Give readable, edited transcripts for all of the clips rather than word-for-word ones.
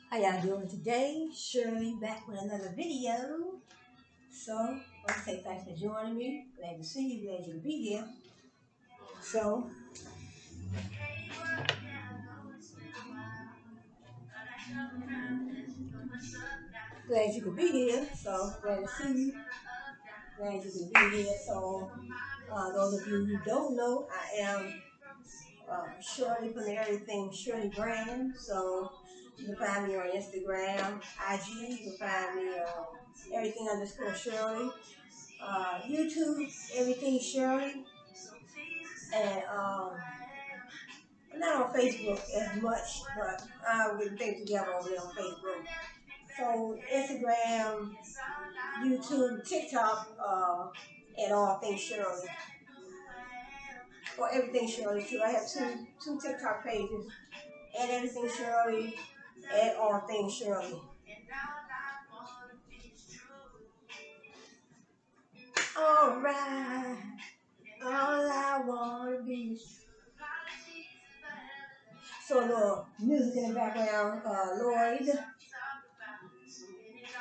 How y'all doing today? Shirley back with another video. So, I want to say thanks for joining me. Glad to see you. Glad you could be here. So, glad you could be here. So, glad to see you. Glad you could be here. So, those of you who don't know, I am Shirley from the Everything Shirley brand. So, you can find me on Instagram, IG. You can find me on everything_Shirley. YouTube, Everything Shirley. And I'm not on Facebook as much, but I'll get things together over there on Facebook. So Instagram, YouTube, TikTok, and all things Shirley. Or everything Shirley too. I have two TikTok pages. And everything Shirley and all things Shirley. Alright. All I wanna be is so a little music in the background, Lloyd.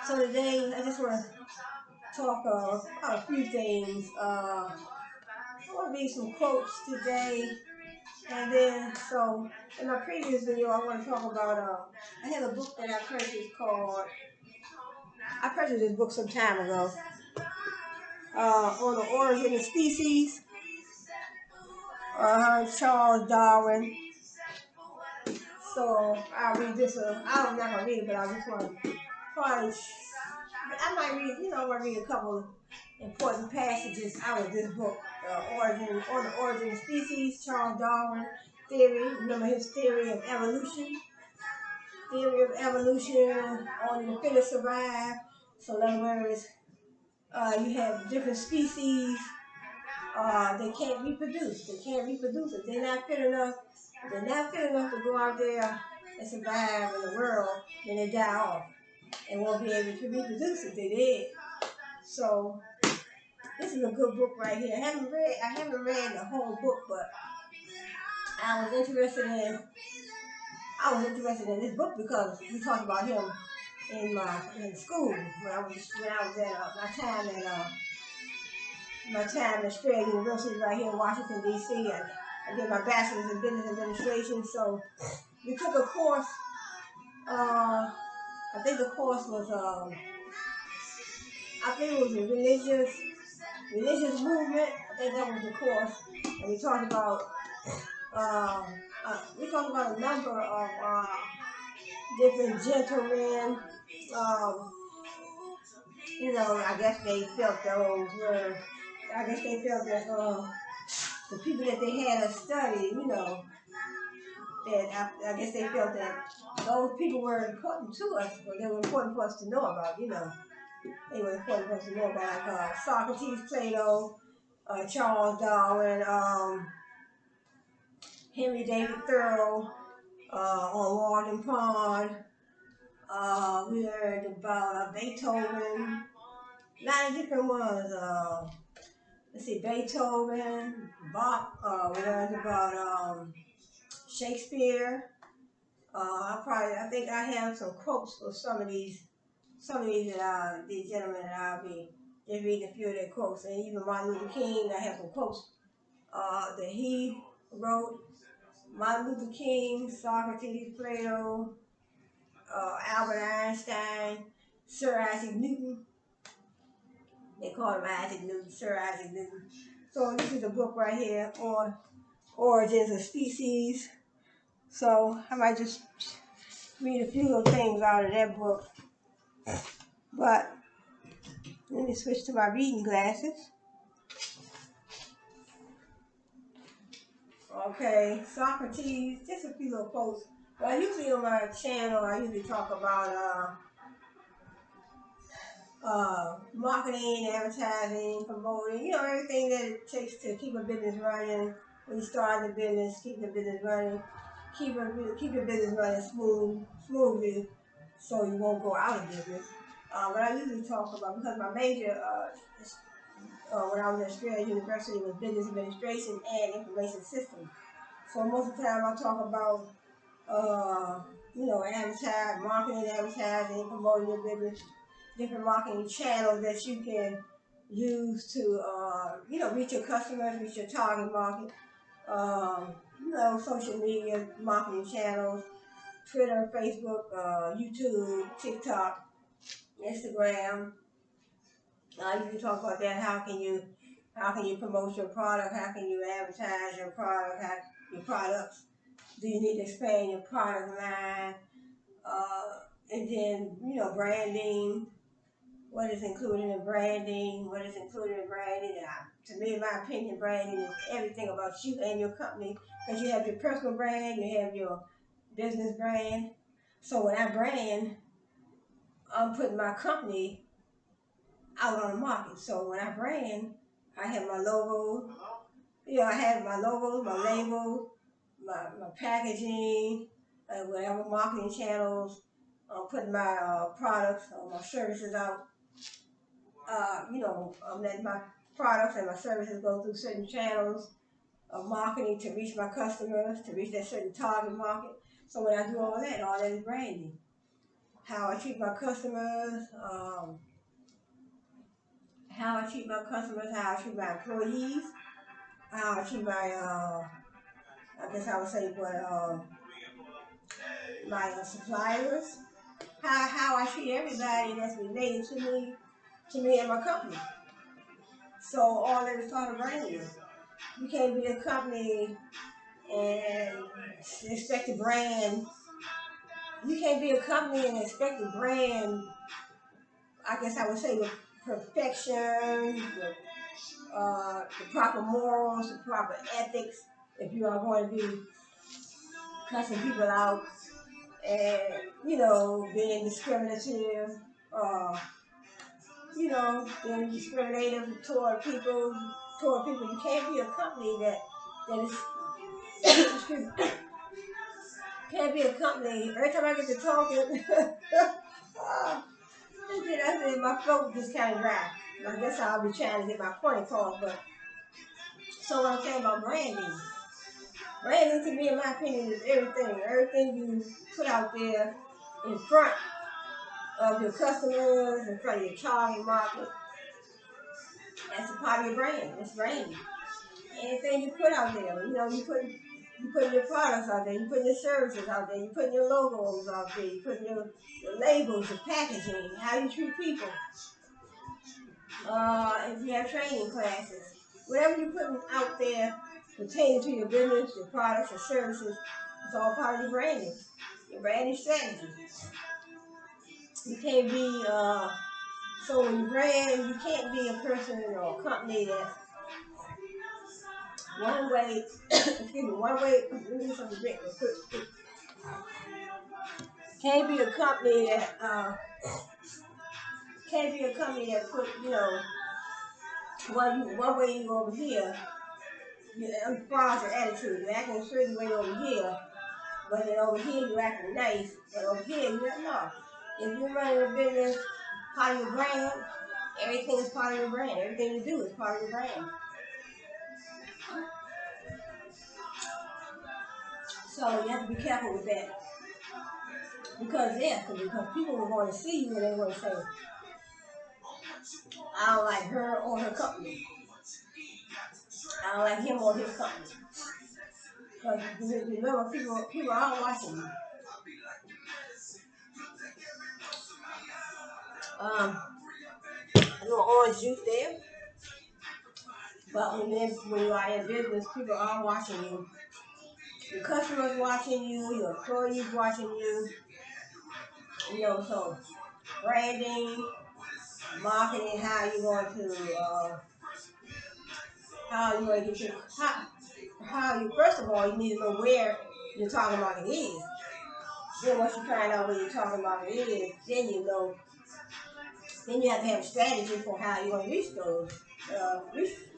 So today I just want to talk about a few things. I want to read some quotes today, and then so in my previous video I want to talk about. I have a book that I purchased called. I purchased this book some time ago on the origin of species. Charles Darwin. So I'll read this. I'm not gonna read it, but I just want to probably. I might read. I want to read a couple important passages out of this book. On the origin of species, Charles Darwin theory. Remember his theory of evolution. Theory of evolution. Only the fittest survive. So in other words, you have different species. They can't reproduce. They can't reproduce if they're not fit enough. If they're not fit enough to go out there and survive in the world, then they die off and won't be able to reproduce if they did. So this is a good book right here. I haven't read the whole book, but I was interested in this book because we talked about him in school when I was at my time at Strayer University right here in Washington D.C. and I did my bachelor's in business administration. So we took a course. I think the course was I think it was a religious movement. I think that was the course, and we talked about a number of different gentlemen. Um, I guess they felt those were. I guess they felt that the people that they had us study, that I guess they felt that those people were important to us, or they were important for us to know about. They were important for us to know about, like Socrates, Plato, Charles Darwin, Henry David Thoreau, on Walden Pond. We learned about Beethoven, a lot of different ones. Let's see, Beethoven, Bach. We learned about Shakespeare. I think I have some quotes for some of these these gentlemen that I'll be just reading a few of their quotes, and even Martin Luther King. I have some quotes that he wrote. Martin Luther King, Socrates, Plato, Albert Einstein, Sir Isaac Newton. They call him Isaac Newton, Sir Isaac Newton. So this is a book right here on origins of species. So I might just read a few little things out of that book. But let me switch to my reading glasses. Okay, Socrates, just a few little quotes. Well, usually on my channel, I usually talk about marketing, advertising, promoting, everything that it takes to keep a business running. When you start a business, keep the business running, keep your business running smoothly, so you won't go out of business. But I usually talk about, because my major when I was at Strayer University was business administration and information systems. So most of the time I talk about advertise, marketing, advertising, promoting your business, different marketing channels that you can use to, reach your customers, reach your target market. Social media marketing channels, Twitter, Facebook, YouTube, TikTok, Instagram. You can talk about that. How can you promote your product? How can you advertise your product? Your products? Do you need to expand your product line? And then branding. What is included in branding? What is included in branding? To me, in my opinion, branding is everything about you and your company. Because you have your personal brand, you have your business brand. So when I brand, I'm putting my company out on the market. So when I brand, I have my logo. I have my logos, my labels, my packaging, whatever marketing channels. I'm putting my products or my services out. I'm letting my products and my services go through certain channels of marketing to reach my customers, to reach that certain target market. So when I do all that is branding. How I treat my customers, how I treat my employees, how I treat my, I guess I would say, my suppliers, how I treat everybody that's related to me and my company. So all that is part of branding. You can't be a company and expect to brand. You can't be a company and expect to brand, I guess I would say, with perfection, with the proper morals, the proper ethics, if you are going to be cussing people out and, being discriminative, being discriminative toward people. You can't be a company that is, excuse me, can't be a company. Every time I get to talking, my throat just kind of dry. I guess I'll be trying to get my point across, but so what I'm saying about branding to me, in my opinion, is everything. Everything you put out there in front of your customers, in front of your target market, that's a part of your brand. It's branding. Anything you put out there, you put your products out there, you put your services out there, you put your logos out there, you put your labels, your packaging, how you treat people. If you have training classes, whatever you're putting out there pertaining to your business, your products, your services, it's all part of your branding strategy. You can't be, so when you brand, you can't be a person or a company that's one way, let me do something quick. Can't be a company that put, one way you go over here, as far as your attitude, you're acting a certain way over here, but then over here you're acting nice, but over here you're not. If you're running a business, part of your brand, everything is part of your brand. Everything you do is part of your brand. So you have to be careful with that. Because people are going to see you and they're going to say, I don't like her or her company. I don't like him or his company. Because remember, people are watching you. A little orange juice there. But when you are in business, people are watching you. Your customers watching you, your employees watching you. So branding, marketing, how you going to get your first of all, you need to know where your target market is. Then once you find out where your target market is, then you have to have a strategy for how you're going to reach those,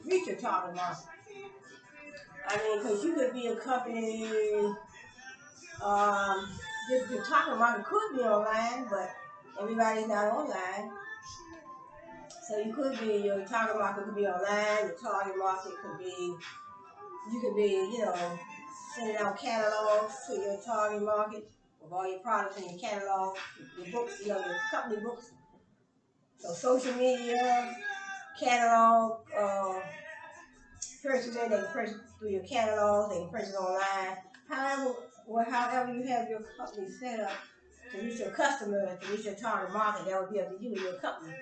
reach your target market. I mean, because you could be a company, your target market could be online, but everybody's not online. So your target market could be online, your target market could be, you could be, sending out catalogs to your target market with all your products in your catalog, your books, your company books. So social media, catalog, purchase it, they can purchase through your catalog, they can purchase online. However you have your company set up to reach your customer, to reach your target market, that would be up to you and your company.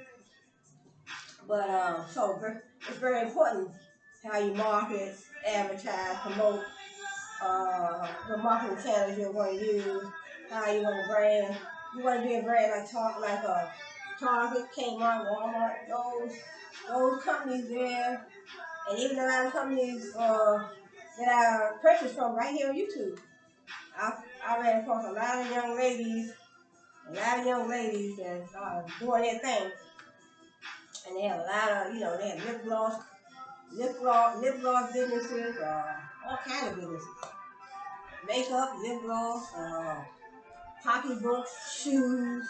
But so it's very important how you market, advertise, promote, the marketing channels you're going to use, how you want to brand. You want to be a brand like Target, Kmart, Walmart, those companies there, and even a lot of companies that I purchased from right here on YouTube. I ran across a lot of young ladies that are doing their thing, and they have a lot of, they have lip gloss businesses, all kind of businesses, makeup, lip gloss, pocketbooks, shoes,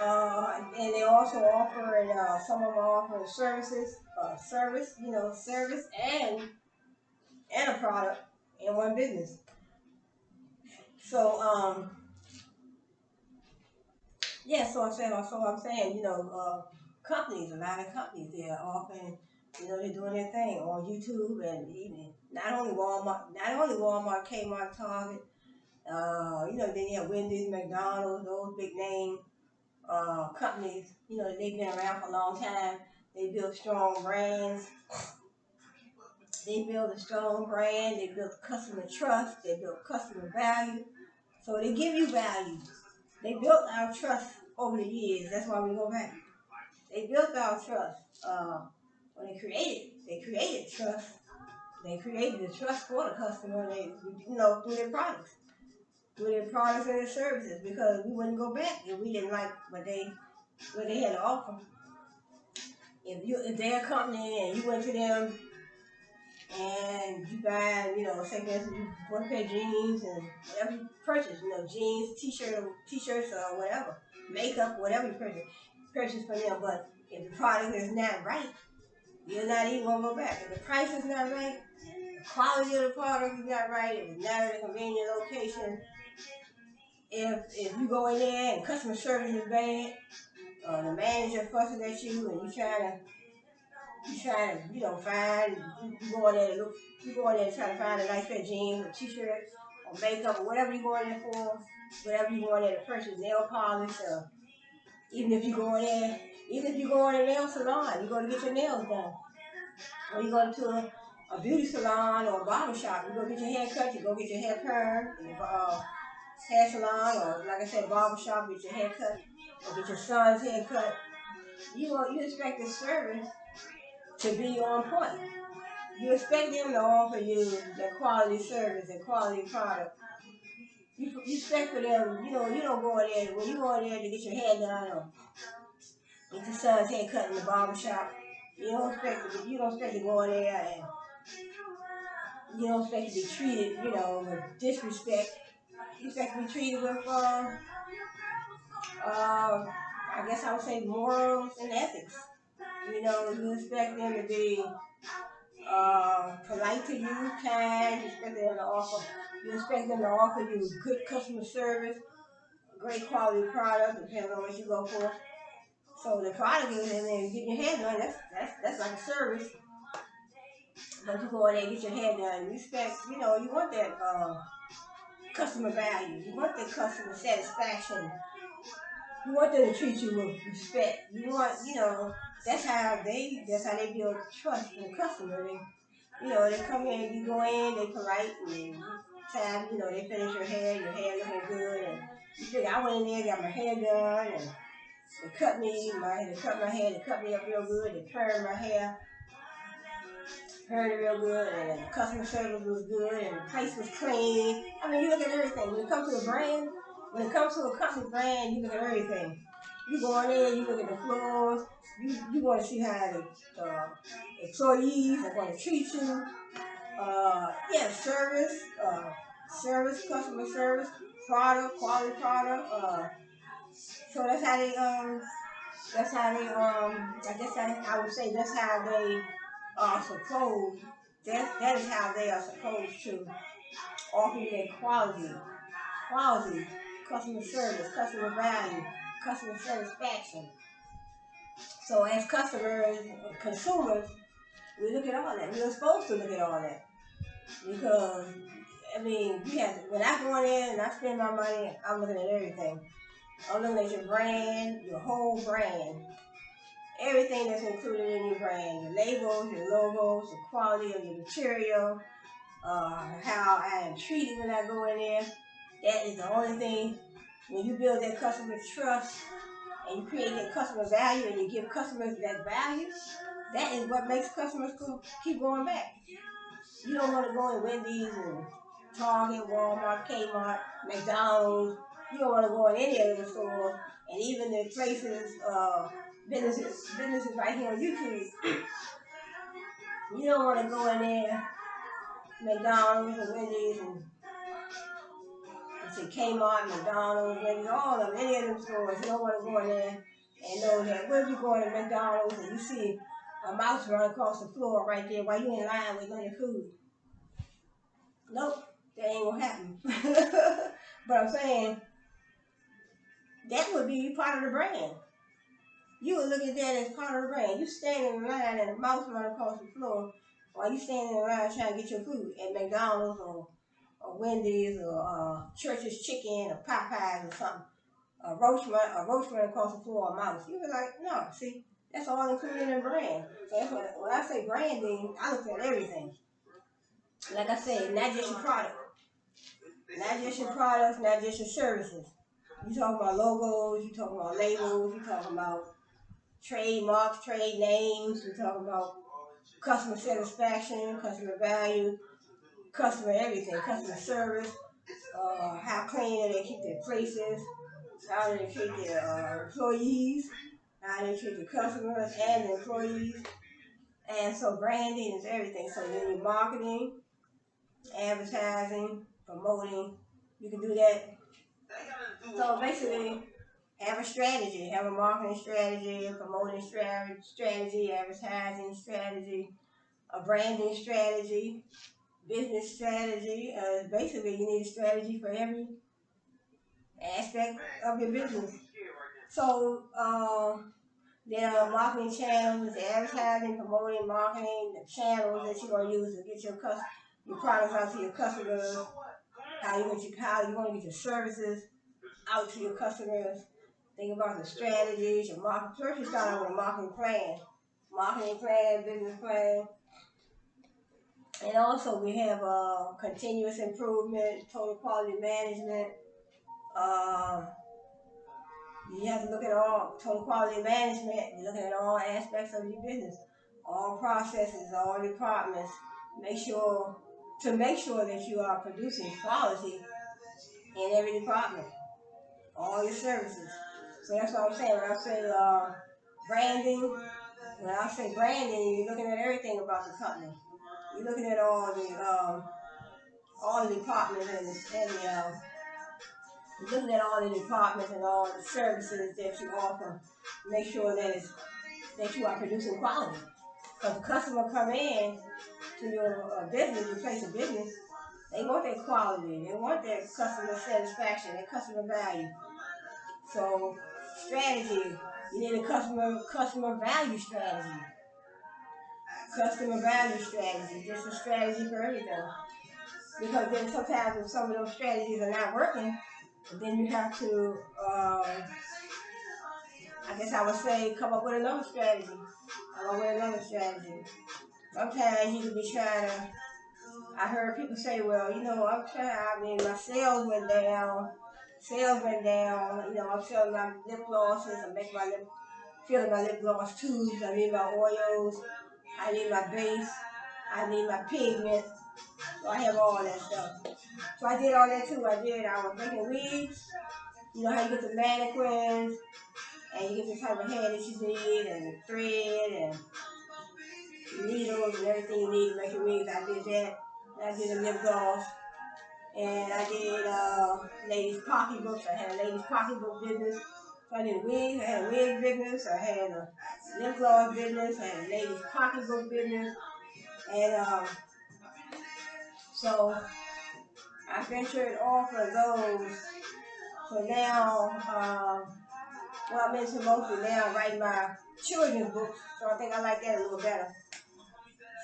and they also offer, some of them offer service and a product in one business. So, I'm saying, companies, a lot of companies, they're offering, they're doing their thing on YouTube, and even not only Walmart, Kmart, Target, then you have Wendy's, McDonald's, those big name companies, they've been around for a long time. They build strong brands. They build a strong brand. They build customer trust. They build customer value. So they give you value. They built our trust over the years. That's why we go back. They built our trust. When they created trust. They created the trust for the customer. Through their products. Through their products and their services, because we wouldn't go back if we didn't like what they had to offer. If they're a company and you went to them and you buy, say for instance, you want a pair of jeans and whatever you purchase, jeans, t-shirts, or whatever, makeup, whatever you purchase for them. But if the product is not right, you're not even gonna go back. If the price is not right, the quality of the product is not right, if it's not at a convenient location, if you go in there and customer service is bad, the manager fussing at you, and you trying to find, you go in there and try to find a nice pair of jeans or t-shirts or makeup or whatever you go in there for, whatever you go in there to purchase, nail polish, or even if you go in a nail salon, you go to get your nails done, or you go to a beauty salon or a barber shop, you go get your hair cut, you go get your hair permed, hair salon, or like I said, barber shop, get your hair cut, or get your son's hair cut. You expect the service to be on point. You expect them to offer you the quality service and quality product. You expect for them, you don't go in there, when you go in there to get your hair done or get your son's hair cut in the barber shop, you don't expect to go in there and you don't expect to be treated, with disrespect. You expect to be treated with, I guess I would say morals and ethics. You expect them to be polite to you, kind. You expect them to offer you good customer service, great quality product, depending on what you go for. So the product is in there, you get your hair done. That's like a service. But you go in there and get your hair done. You expect, you want that customer value. You want that customer satisfaction. You want them to treat you with respect. You want, that's how they build trust in the customer. They come in, you go in, they polite, and they finish your hair looking good, and you think, I went in there, got my hair done, and they cut my hair, they cut me up real good, they permed my hair, permed it real good, and the customer service was good, and the place was clean. I mean, you look at everything. When it comes to a company brand, you look at everything. You go in there, you look at the floors, you want to see how the employees are going to treat you. Service, customer service, product, quality product. So that's how they, I guess I would say that's how they are supposed, that is how they are supposed to offering a quality, customer service, customer value, customer satisfaction. So as customers, consumers, we look at all that. We're supposed to look at all that because I mean, when I go in there and I spend my money, I'm looking at everything. I'm looking at your brand, your whole brand, everything that's included in your brand, your labels, your logos, the quality of your material, how I am treated when I go in there. That is the only thing. When you build that customer trust and you create that customer value and you give customers that value, that is what makes customers keep going back. You don't want to go in Wendy's and Target, Walmart, Kmart, McDonald's. You don't want to go in any of those stores, and even the places, businesses right here on YouTube. You don't want to go in there, McDonald's and Wendy's and say Kmart, McDonald's, Wendy's, all of them, any of them stores. You don't want to go in there and know that when you go to McDonald's and you see a mouse run across the floor right there while you're in line waiting on your food. Nope, that ain't gonna happen. But I'm saying that would be part of the brand. You would look at that as part of the brand. You standing in line and a mouse run across the floor while you standing in line trying to get your food at McDonald's or Wendy's or Church's Chicken or Popeyes or something. A roach run across the floor, a mouse. You be like, no, see, that's all included in brand. So that's when I say branding, I look at everything. Like I said, not just your product. Not just your products, not just your services. You talking about logos, you talking about labels, you talking about trademarks, trade names, you talking about customer satisfaction, customer value, customer everything, customer service, how clean they keep their places, how they treat their employees, how they treat the customers and the employees. And so branding is everything. So then your marketing, advertising, promoting, you can do that. So basically, have a strategy, have a marketing strategy, a promoting strategy, advertising strategy, a branding strategy, business strategy. Basically, you need a strategy for every aspect of your business. So there are marketing channels, advertising, promoting, marketing, the channels that you're going to use to get your products out to your customers, how you want to get your services out to your customers. Think about the strategies, your marketing. First, you start out with a marketing plan, business plan. And also we have continuous improvement, total quality management. You have to look at all total quality management. You're looking at all aspects of your business, all processes, all departments. Make sure that you are producing quality in every department, all your services. So that's what I'm saying. When I say branding, you're looking at everything about the company. You're looking at all the departments you're looking at all the departments and all the services that you offer. Make sure that you are producing quality. Because the customer come in to your business, your place of business, they want that quality. They want that customer satisfaction, that customer value. So strategy, you need a customer value strategy. Customer value strategy, just a strategy for everything. Because then sometimes if some of those strategies are not working, then you have to, I guess I would say, come up with another strategy. Sometimes you could be trying to, I heard people say, well, my sales went down. I'm selling my lip glosses, I'm filling my lip gloss tubes, I need my oils, I need my base, I need my pigment. So I have all that stuff. So I did all that too. I was making wigs. You know how you get the mannequins, and you get the type of hair that you need, and the thread, and needles, and everything you need to make your wigs. I did that. I did a lip gloss. And I did ladies' pocketbooks. I had a ladies' pocketbook business. So I did wigs. I had a wig business. I had a lip gloss business. I had a ladies' pocketbook business. And so I ventured off of those. So now, well, I'm into mostly now writing my children's books. So I think I like that a little better.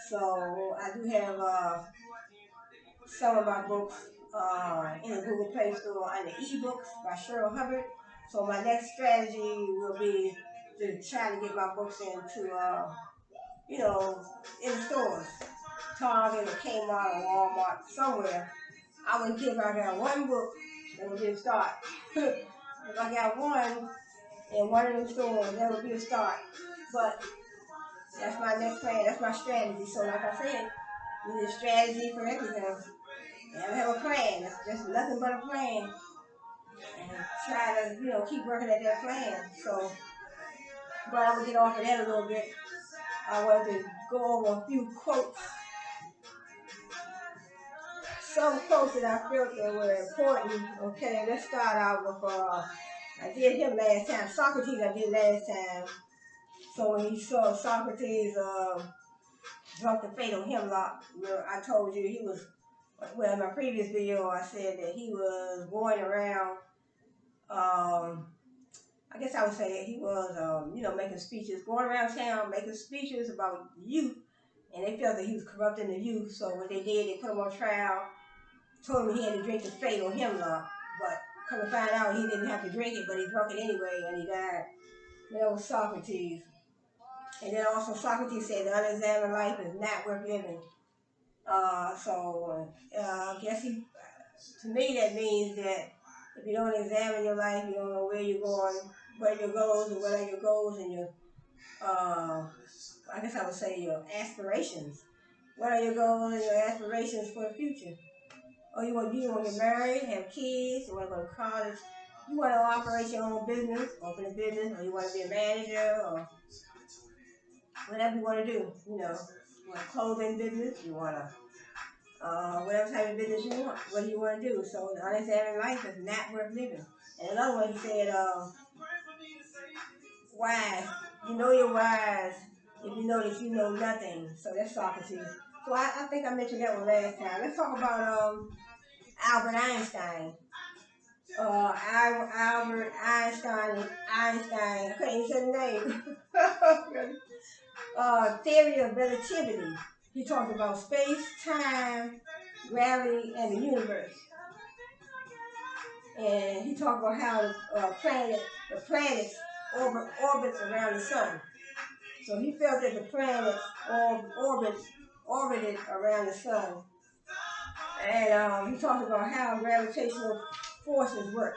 So I do have some of my books in the Google Play Store and the ebooks by Cheryl Hubbard. So my next strategy will be to try to get my books into, in the stores, Target or Kmart or Walmart, somewhere. I would give I got one book that would be a start. If I got one in one of them stores, that would be a start. But that's my next plan. That's my strategy. So like I said, you need a strategy for everything. You have to have a plan. It's just nothing but a plan. And try to, keep working at that plan. So, but I will get off of that a little bit. I wanted to go over a few quotes. Some quotes that I felt that were important. Okay, let's start out with, I did him last time. Socrates I did last time. So when you saw Socrates drunk the fatal hemlock, I told you he was, well, in my previous video I said that he was going around, I guess I would say he was, making speeches, going around town, making speeches about youth, and they felt that he was corrupting the youth, so what they did, they put him on trial, told him he had to drink the fatal hemlock, but come to find out he didn't have to drink it, but he drank it anyway, and he died. That was Socrates. And then also Socrates said the unexamined life is not worth living. I guess to me that means that if you don't examine your life, you don't know where you're going, what are your goals, and what are your goals and your, I guess I would say your aspirations. What are your goals and your aspirations for the future? Or you want to get married, have kids, you want to go to college, you want to operate your own business, open a business, or you want to be a manager, or whatever you want to do. You want a clothing business, you want to, whatever type of business you want, what do you want to do? So the unexamined life is not worth living. And another one he said, wise, you know you're wise if you know that you know nothing. So that's Socrates. So I think I mentioned that one last time. Let's talk about Albert Einstein. Albert Einstein, I couldn't even say the name. Theory of relativity. He talked about space, time, gravity, and the universe. And he talked about how the planets orbits around the sun. So he felt that the planets orbited around the sun. And he talked about how gravitational forces work.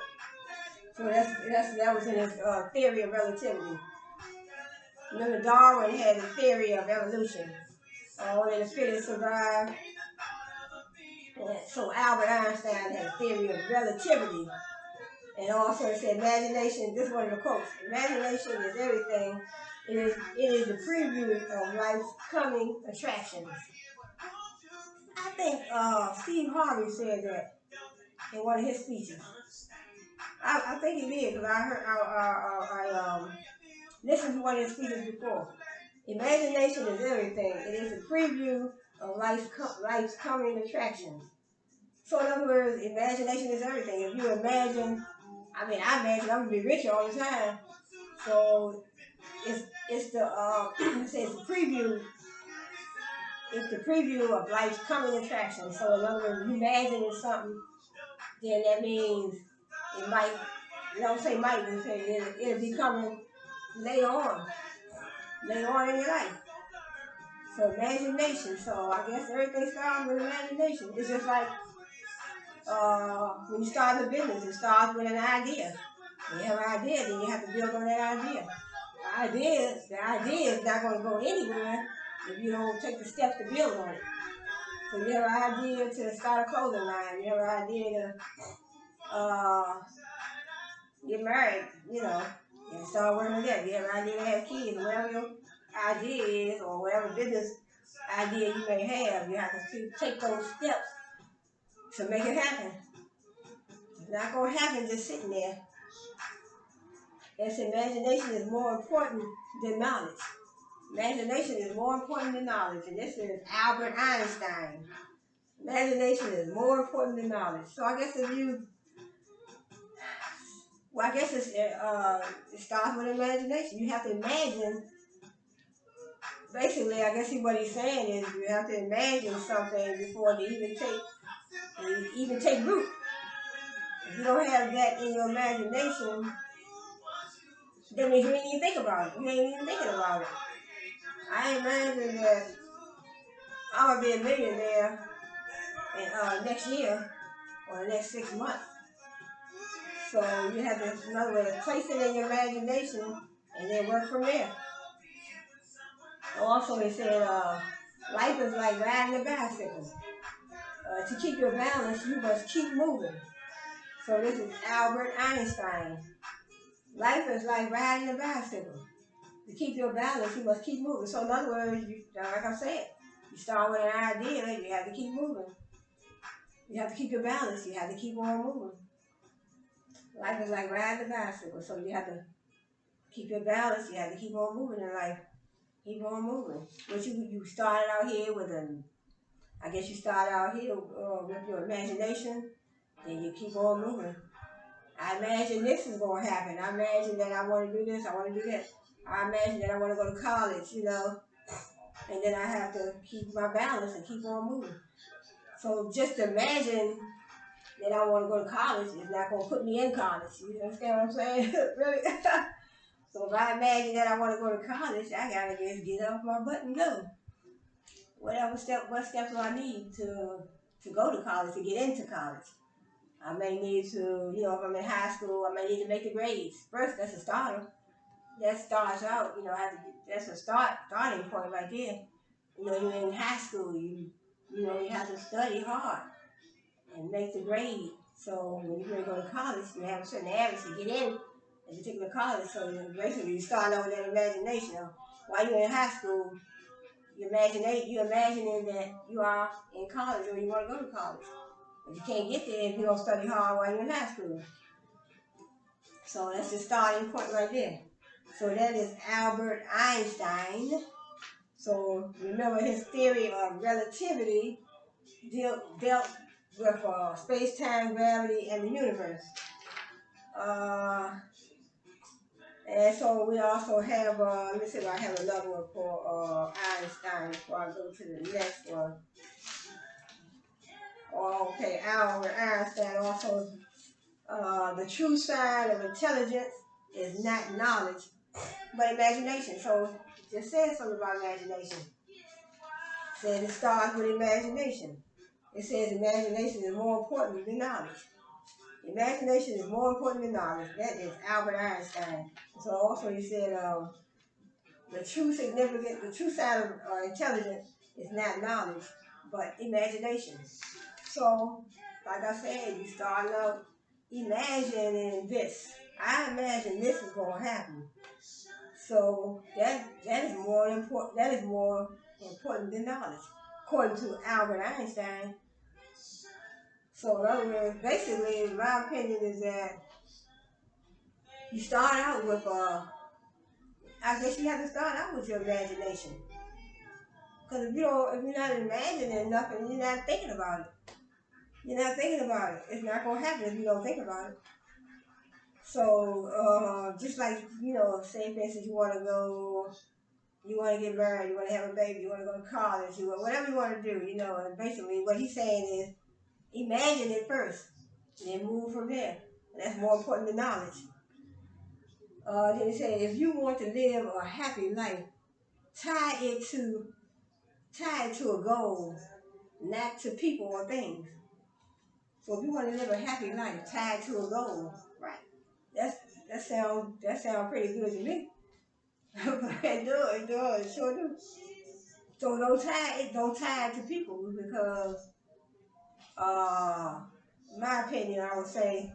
So that was in his theory of relativity. Remember, Darwin had a theory of evolution. Only the fittest survive. So Albert Einstein had a theory of relativity. And also it said imagination, this is one of the quotes, imagination is everything. It is the preview of life's coming attractions. I think Steve Harvey said that in one of his speeches. I think he did, because I heard, I listened to one of his speeches before. Imagination is everything. It is a preview of life's coming attractions. So in other words, imagination is everything. If you imagine, I imagine I'm gonna be rich all the time. So it's the it's the preview. It's the preview of life's coming attractions. So in other words, if you imagine something, then that means it might. You don't say might, but say it'll be coming later on in your life. So imagination. So I guess everything starts with imagination. It's just like when you start a business, it starts with an idea. When you have an idea, then you have to build on that idea. The idea is not going to go anywhere if you don't take the steps to build on it. So you have an idea to start a clothing line. You have an idea to get married, and start working with that. You have an idea to have kids, whatever your idea is, or whatever business idea you may have, you have to take those steps to make it happen. It's not going to happen just sitting there. Yes, imagination is more important than knowledge. Imagination is more important than knowledge. And this is Albert Einstein. Imagination is more important than knowledge. So I guess if you, well, I guess it starts with imagination. You have to imagine. Basically, I guess what he's saying is you have to imagine something before they even take root. If you don't have that in your imagination, that means you ain't even think about it. You ain't even thinking about it. I imagine that I'm gonna be a millionaire next year or the next 6 months. So you have to, in other words, place it in your imagination and then work from there. Also, they said life is like riding a bicycle. To keep your balance, you must keep moving. So this is Albert Einstein. Life is like riding a bicycle. To keep your balance, you must keep moving. So in other words, like I said, you start with an idea, you have to keep moving. You have to keep your balance, you have to keep on moving. Life is like riding a bicycle, so you have to keep your balance, you have to keep on moving in life. Keep on moving. But you started out here with I guess you start out here with your imagination, then you keep on moving. I imagine this is going to happen. I imagine that I want to do this, I want to do that. I imagine that I want to go to college, and then I have to keep my balance and keep on moving. So just imagine that I want to go to college is not going to put me in college. You understand what I'm saying? Really? So if I imagine that I want to go to college, I got to just get off my butt and go. What steps do I need to go to college, to get into college? I may need to, if I'm in high school, I may need to make the grades. First, that's a starter. That starts out, that's a starting point right there. You're in high school, you have to study hard and make the grade. So when you're going to go to college, you have a certain average to get in a particular college. So basically, you start out with that imagination. While you're in high school, you're imagining that you are in college or you want to go to college. But you can't get there if you don't study hard while you're in high school. So that's the starting point right there. So that is Albert Einstein. So remember his theory of relativity dealt with space-time, gravity, and the universe. And so we also have, let me see if I have another one for Einstein before I go to the next one. Okay, Albert Einstein also, the true sign of intelligence is not knowledge, but imagination. So it just says something about imagination. It says it starts with imagination. It says imagination is more important than knowledge. Imagination is more important than knowledge. That is Albert Einstein. So also he said the true sign of intelligence is not knowledge, but imagination. So, like I said, you start out imagining this. I imagine this is going to happen. So that is more important. That is more important than knowledge, according to Albert Einstein. So in other words, basically, my opinion is that you start out with I guess you have to start out with your imagination. Because if you're not imagining nothing, you're not thinking about it. You're not thinking about it. It's not going to happen if you don't think about it. So, just like, say for instance, you want to get married, you want to have a baby, you want to go to college, whatever you want to do, and basically what he's saying is, imagine it first, then move from there. And that's more important than knowledge. Then he said, if you want to live a happy life, tie it to a goal, not to people or things. So if you want to live a happy life, tie it to a goal, right? That sounds pretty good to me. It does, sure do. So don't tie it to people because, in my opinion, I would say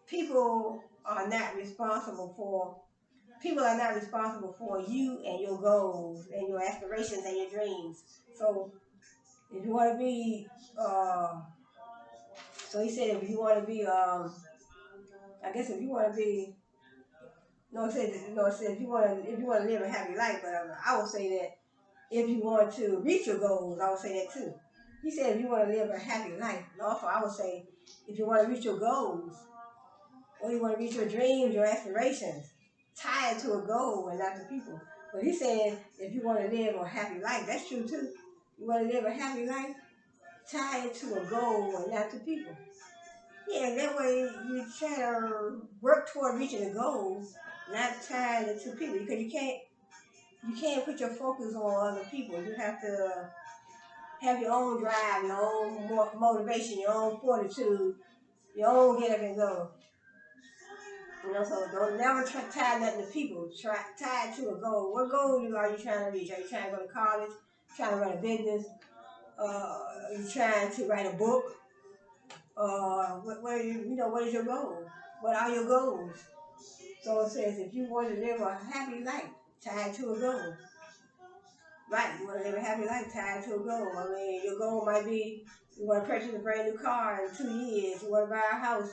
people are not responsible for you and your goals and your aspirations and your dreams. So if you want to be, so he said if you want to be, I guess if you want to be, it said if you want to live a happy life, but I would say that if you want to reach your goals, I would say that too. He said if you want to live a happy life, and also I would say if you want to reach your goals, or you want to reach your dreams, your aspirations, tie it to a goal and not to people. But he said if you want to live a happy life, that's true too. You want to live a happy life, tie it to a goal and not to people. Yeah, that way you try to work toward reaching the goal, not tying it to people, because you can't put your focus on other people. You have to have your own drive, your own motivation, your own fortitude, your own get up and go. So don't never tie nothing to people. Tie it to a goal. What goal are you trying to reach? Are you trying to go to college? Trying to run a business? Are you trying to write a book? What is your goal? What are your goals? So it says if you want to live a happy life, tie it to a goal. Right, you want to live a happy life, tie it to a goal. I mean, your goal might be you want to purchase a brand new car in 2 years. You want to buy a house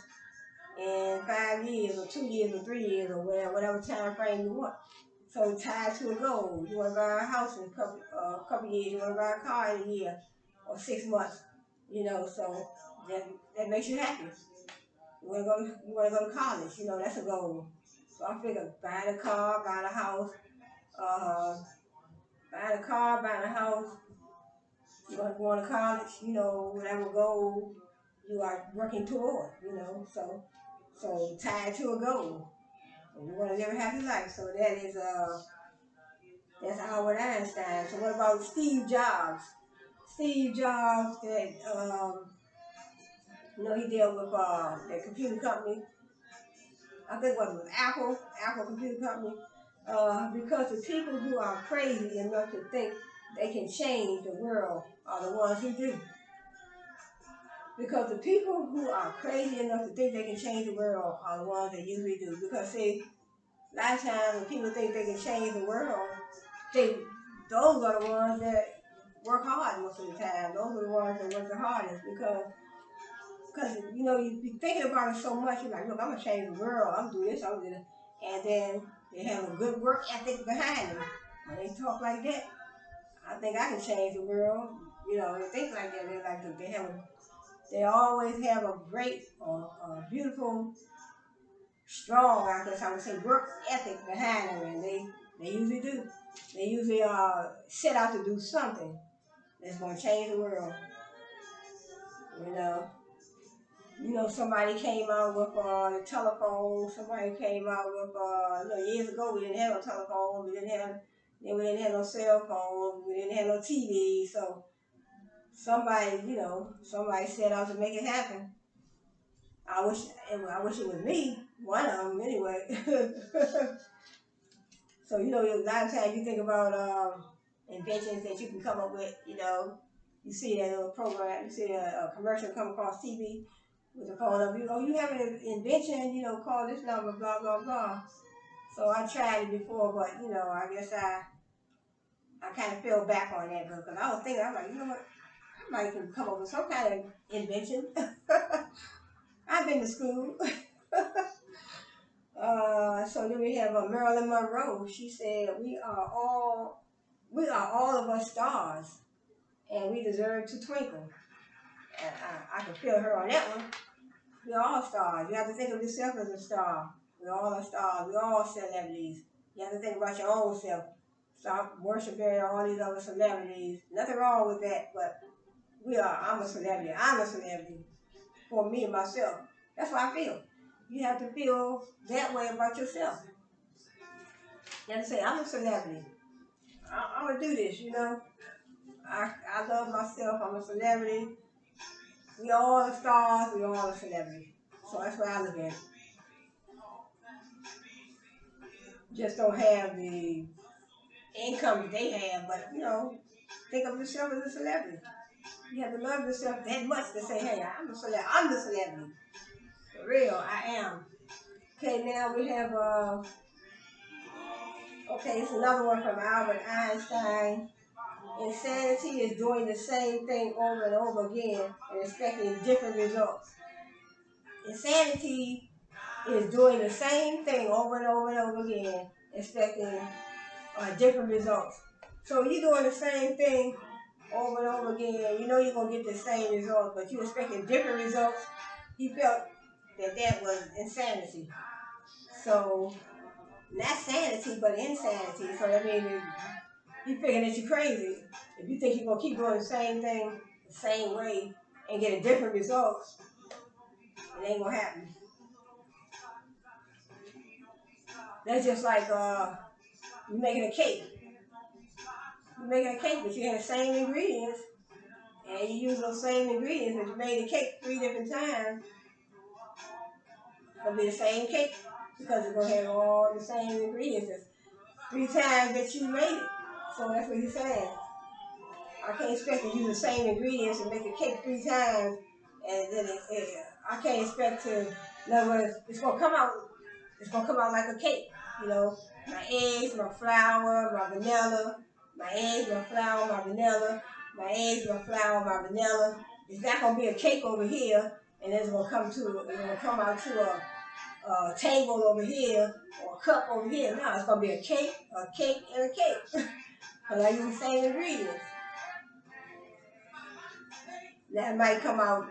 in 5 years or 2 years or 3 years or whatever time frame you want. So tie it to a goal. You want to buy a house in a couple years. You want to buy a car in a year or 6 months. So that makes you happy. You want to go to college. That's a goal. So I figure buying a car, buying a house, uh, buying a car, buying a house. You want to go to college. Whatever goal you are working toward. So tie it to a goal. And you want to live a happy life. So that's Albert Einstein. So what about Steve Jobs? Steve Jobs, he dealt with the computer company. I think what was Apple Computer Company. Because the people who are crazy enough to think they can change the world are the ones who do. Because the people who are crazy enough to think they can change the world are the ones that usually do. Because see, a lot of times when people think they can change the world, those are the ones that work hard most of the time. Those are the ones that work the hardest because you be thinking about it so much. You're like, look, I'm gonna change the world. I'm gonna do this. I'm gonna do that. And then they have a good work ethic behind them. When they talk like that, I think I can change the world. They think like that. They always have a great or beautiful, strong, I guess I would say, work ethic behind them, and they usually do. They usually set out to do something that's going to change the world. Somebody came out with the telephone. Somebody came out with, years ago we didn't have no telephone. We didn't have no cell phone. We didn't have no TV. So somebody set out to make it happen. I wish it was me. One of them, anyway. So, a lot of times you think about inventions that you can come up with, you see that little program, you see a commercial come across TV with the phone up, you have an invention, call this number, blah, blah, blah. So I tried it before, but, I guess I kind of fell back on that because I was thinking, I'm like, what, I might can come up with some kind of invention. I've been to school. So then we have Marilyn Monroe. She said, we are all of us stars, and we deserve to twinkle. And I can feel her on that one. We're all stars. You have to think of yourself as a star. We all are stars. We're all celebrities. You have to think about your own self. Stop worshiping all these other celebrities. Nothing wrong with that, but I'm a celebrity. I'm a celebrity for me and myself. That's what I feel. You have to feel that way about yourself. You have to say, I'm a celebrity. I'm going to do this, I love myself. I'm a celebrity. We all are stars. We all are celebrities. So that's what I look at. Just don't have the income that they have, but, think of yourself as a celebrity. You have to love yourself that much to say, hey, I'm a celebrity. I'm the celebrity. For real, I am. Okay, now we have, it's another one from Albert Einstein. Insanity is doing the same thing over and over again and expecting different results. Insanity is doing the same thing over and over and over again, expecting different results. So you're doing the same thing over and over again, you know you're going to get the same result, but you're expecting different results. He felt that that was insanity. So, not sanity, but insanity. So that means he figuring that you're crazy. If you think you're going to keep doing the same thing the same way and get a different results, it ain't going to happen. That's just like you're making a cake. You're making a cake, but you have the same ingredients, and you use those same ingredients, but you made the cake 3 different times. It's going to be the same cake because it's going to have all the same ingredients. It's 3 times that you made it. So that's what he's saying. I can't expect to use the same ingredients and make a cake 3 times, and then I can't expect to. In other words, it's gonna come out like a cake. You know, my eggs, my flour, my vanilla, my eggs, my flour, my vanilla, my eggs, my flour, my vanilla. It's not gonna be a cake over here, and it's gonna come out to a table over here or a cup over here. No, it's gonna be a cake, and a cake. Because I use the same ingredients. That might come out,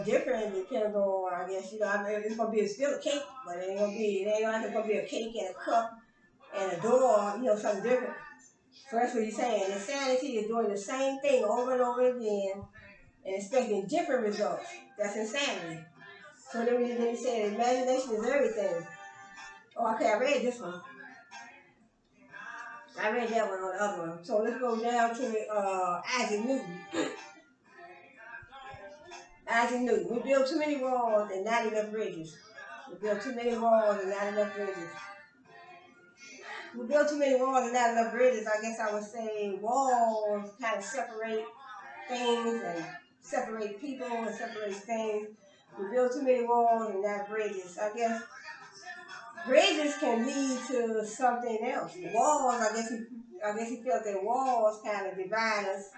different depending on, I guess, it's gonna be still a cake, but it ain't like it's gonna be a cake and a cup and a door, something different. So that's what he's saying. Insanity is doing the same thing over and over again and expecting different results. That's insanity. So then he said, imagination is everything. Oh, okay, I read this one. I read that one on the other one. So let's go down to Isaac Newton. Isaac Newton. We build too many walls and not enough bridges. We build too many walls and not enough bridges. We build too many walls and not enough bridges. I guess I would say walls kind of separate things and separate people and separate things. We build too many walls and not bridges. I guess bridges can lead to something else. Walls, I guess he felt that walls kind of divide us.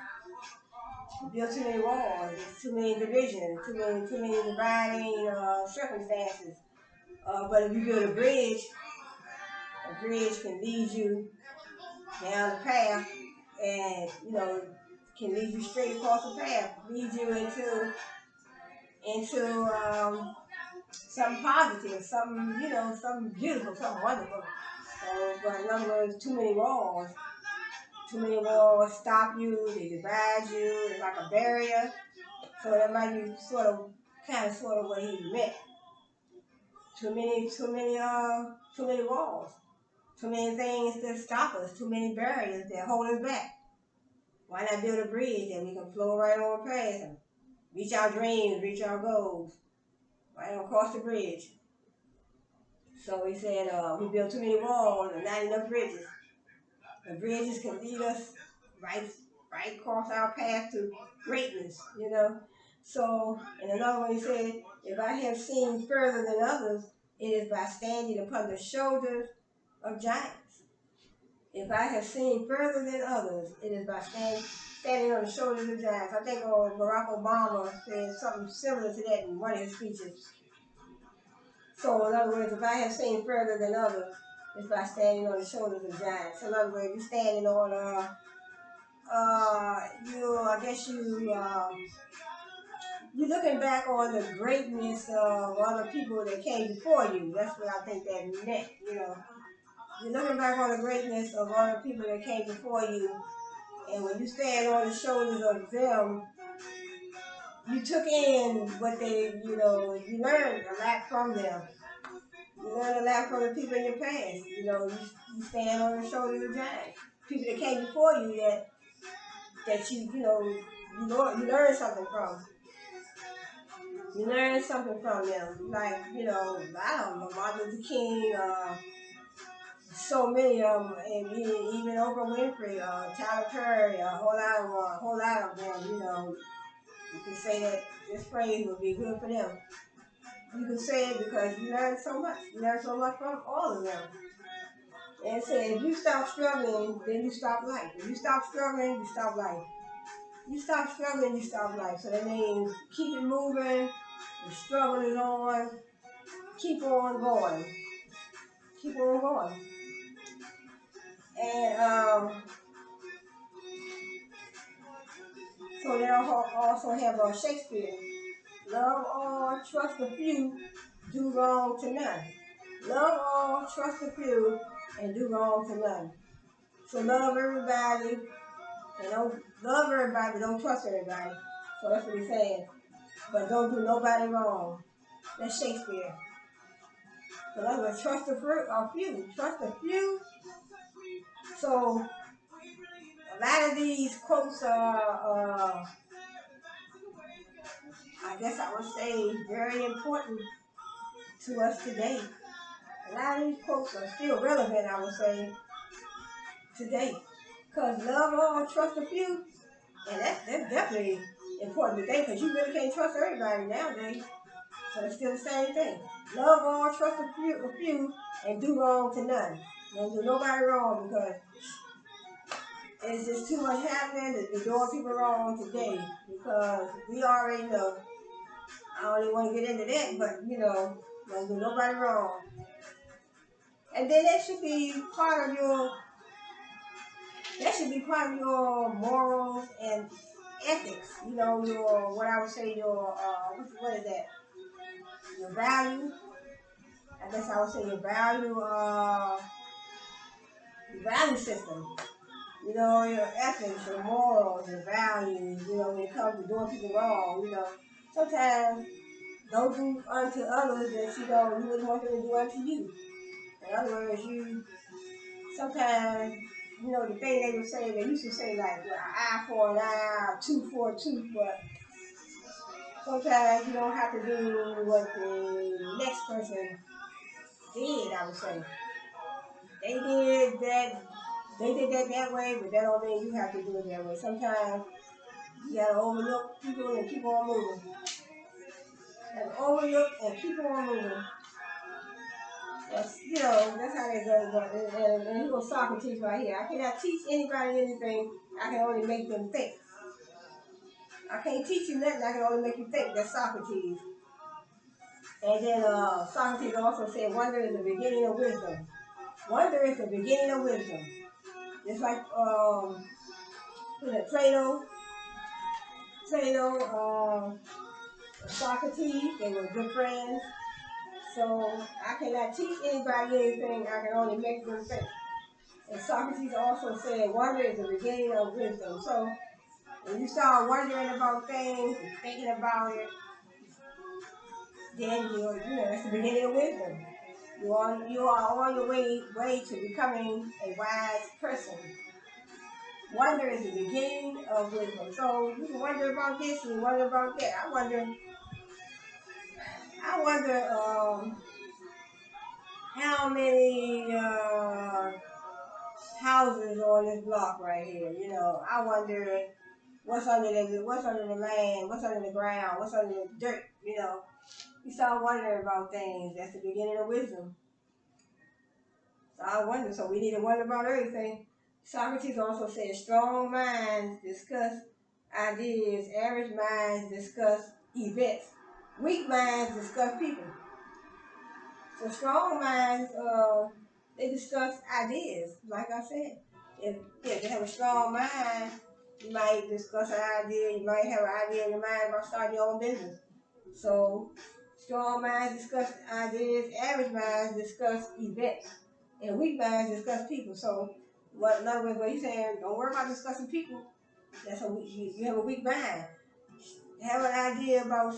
We build too many walls, too many divisions, too many dividing circumstances. But if you build a bridge can lead you down the path, and can lead you straight across the path, lead you into something positive, something beautiful, something wonderful. But in other words, too many walls stop you, they divide you, it's like a barrier. So that might be sort of what he meant. Too many walls. Too many things that stop us. Too many barriers that hold us back. Why not build a bridge that we can flow right over past and reach our dreams, reach our goals, right across the bridge? So he said, we built too many walls and not enough bridges. The bridges can lead us right across our path to greatness, So, and another one he said, if I have seen further than others, it is by standing upon the shoulders of giants. If I have seen further than others, it is by standing on the shoulders of giants. I think Barack Obama said something similar to that in one of his speeches. So, in other words, if I have seen further than others, it's by standing on the shoulders of giants. In other words, you're standing on, you're looking back on the greatness of other people that came before you. That's what I think that meant, You're looking back on the greatness of other people that came before you. And when you stand on the shoulders of them, you took in what they, you learned a lot from them. You learned a lot from the people in your past. You stand on the shoulders of giants. People that came before you that you learned something from. You learn something from them. Like, I don't know, Martin Luther King, so many of them, and even Oprah Winfrey, Tyler Perry, a whole lot of them, You can say that this phrase would be good for them. You can say it because you learn so much. You learn so much from all of them. And it said, if you stop struggling, then you stop life. If you stop struggling, you stop life. You stop struggling, you stop life. So that means keep it moving. The struggle is on. Keep on going. Keep on going. And So then I also have Shakespeare. Love all, trust a few, do wrong to none. Love all, trust a few, and do wrong to none. So love everybody, and don't love everybody, but don't trust everybody. So that's what he's saying. But don't do nobody wrong. That's Shakespeare. So in other words, trust a few. Trust a few. So a lot of these quotes are, I guess I would say, very important to us today. A lot of these quotes are still relevant, I would say, today. Because love all, trust a few. And that's definitely important today because you really can't trust everybody nowadays. So it's still the same thing. Love all, trust a few, and do wrong to none. Don't do nobody wrong because it's just too much happening to be doing people wrong today because we already know. I don't even want to get into that, but don't do nobody wrong. And then that should be part of your morals and ethics. Your what I would say your what is that? Your value. I guess I would say your value system. Your ethics, your morals, your values. When it comes to doing people wrong. Sometimes don't do unto others that you wouldn't want them to do unto you. In other words, sometimes, the thing they would say, they used to say like, well, an eye for an eye, a tooth for a tooth, but sometimes you don't have to do what the next person did, I would say. They did that way, but that don't mean you have to do it that way. Sometimes you gotta overlook people and keep on moving. Overlook and keep on moving. That's how they go. And here goes Socrates right here. I cannot teach anybody anything. I can only make them think. I can't teach you nothing. I can only make you think. That's Socrates. And then Socrates also said, wonder is the beginning of wisdom. Wonder is the beginning of wisdom. It's like Plato, Socrates, they were good friends. So I cannot teach anybody anything. I can only make them think. And Socrates also said, wonder is the beginning of wisdom. So when you start wondering about things and thinking about it, then that's the beginning of wisdom. You are on your way to becoming a wise person. Wonder is the beginning of wisdom. So you can wonder about this and you wonder about that. I wonder how many houses on this block right here. I wonder what's under the land, what's under the ground, what's under the dirt. You start wondering about things. That's the beginning of wisdom. So I wonder. So we need to wonder about everything. Socrates also said, strong minds discuss ideas, average minds discuss events, weak minds discuss people. So strong minds, they discuss ideas. Like I said, if you have a strong mind, you might discuss an idea. You might have an idea in your mind about starting your own business. So strong minds discuss ideas, average minds discuss events, and weak minds discuss people. So in other words, what he's saying, don't worry about discussing people. You have a weak mind. Have an idea about,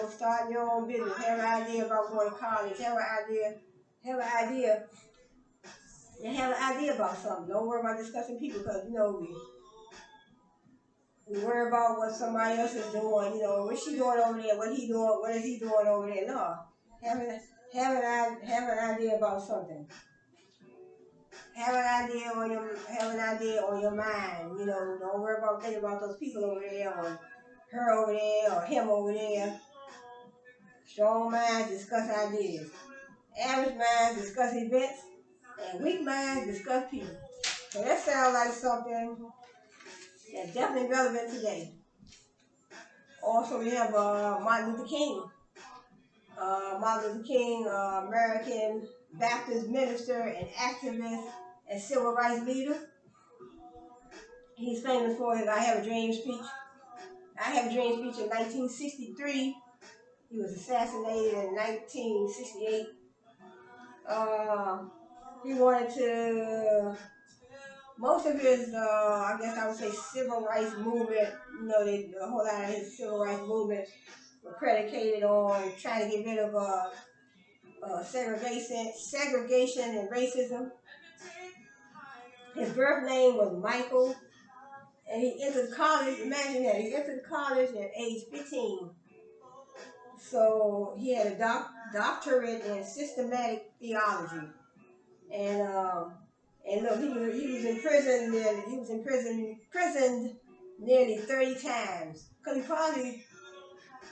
starting your own business. Have an idea about going to college. Have an idea about something. Don't worry about discussing people because, we worry about what somebody else is doing. What's she doing over there? What he doing? What is he doing over there? No. Have an idea about something. Have an idea on your mind. Don't worry about thinking about those people over there or her over there or him over there. Strong minds discuss ideas. Average minds discuss events. And weak minds discuss people. So that sounds like something that's definitely relevant today. Also, we have Martin Luther King. Martin Luther King, American Baptist minister and activist and civil rights leader. He's famous for his I Have a Dream speech. I Have a Dream speech in 1963. He was assassinated in 1968. Uh, he wanted to, most of his, I guess I would say, civil rights movement, the whole lot of his civil rights movement were predicated on trying to get rid of segregation and racism. His birth name was Michael, and he entered college. Imagine that, he entered college at age 15. So he had a doctorate in systematic theology, and look, he was in prison nearly imprisoned nearly 30 times because he probably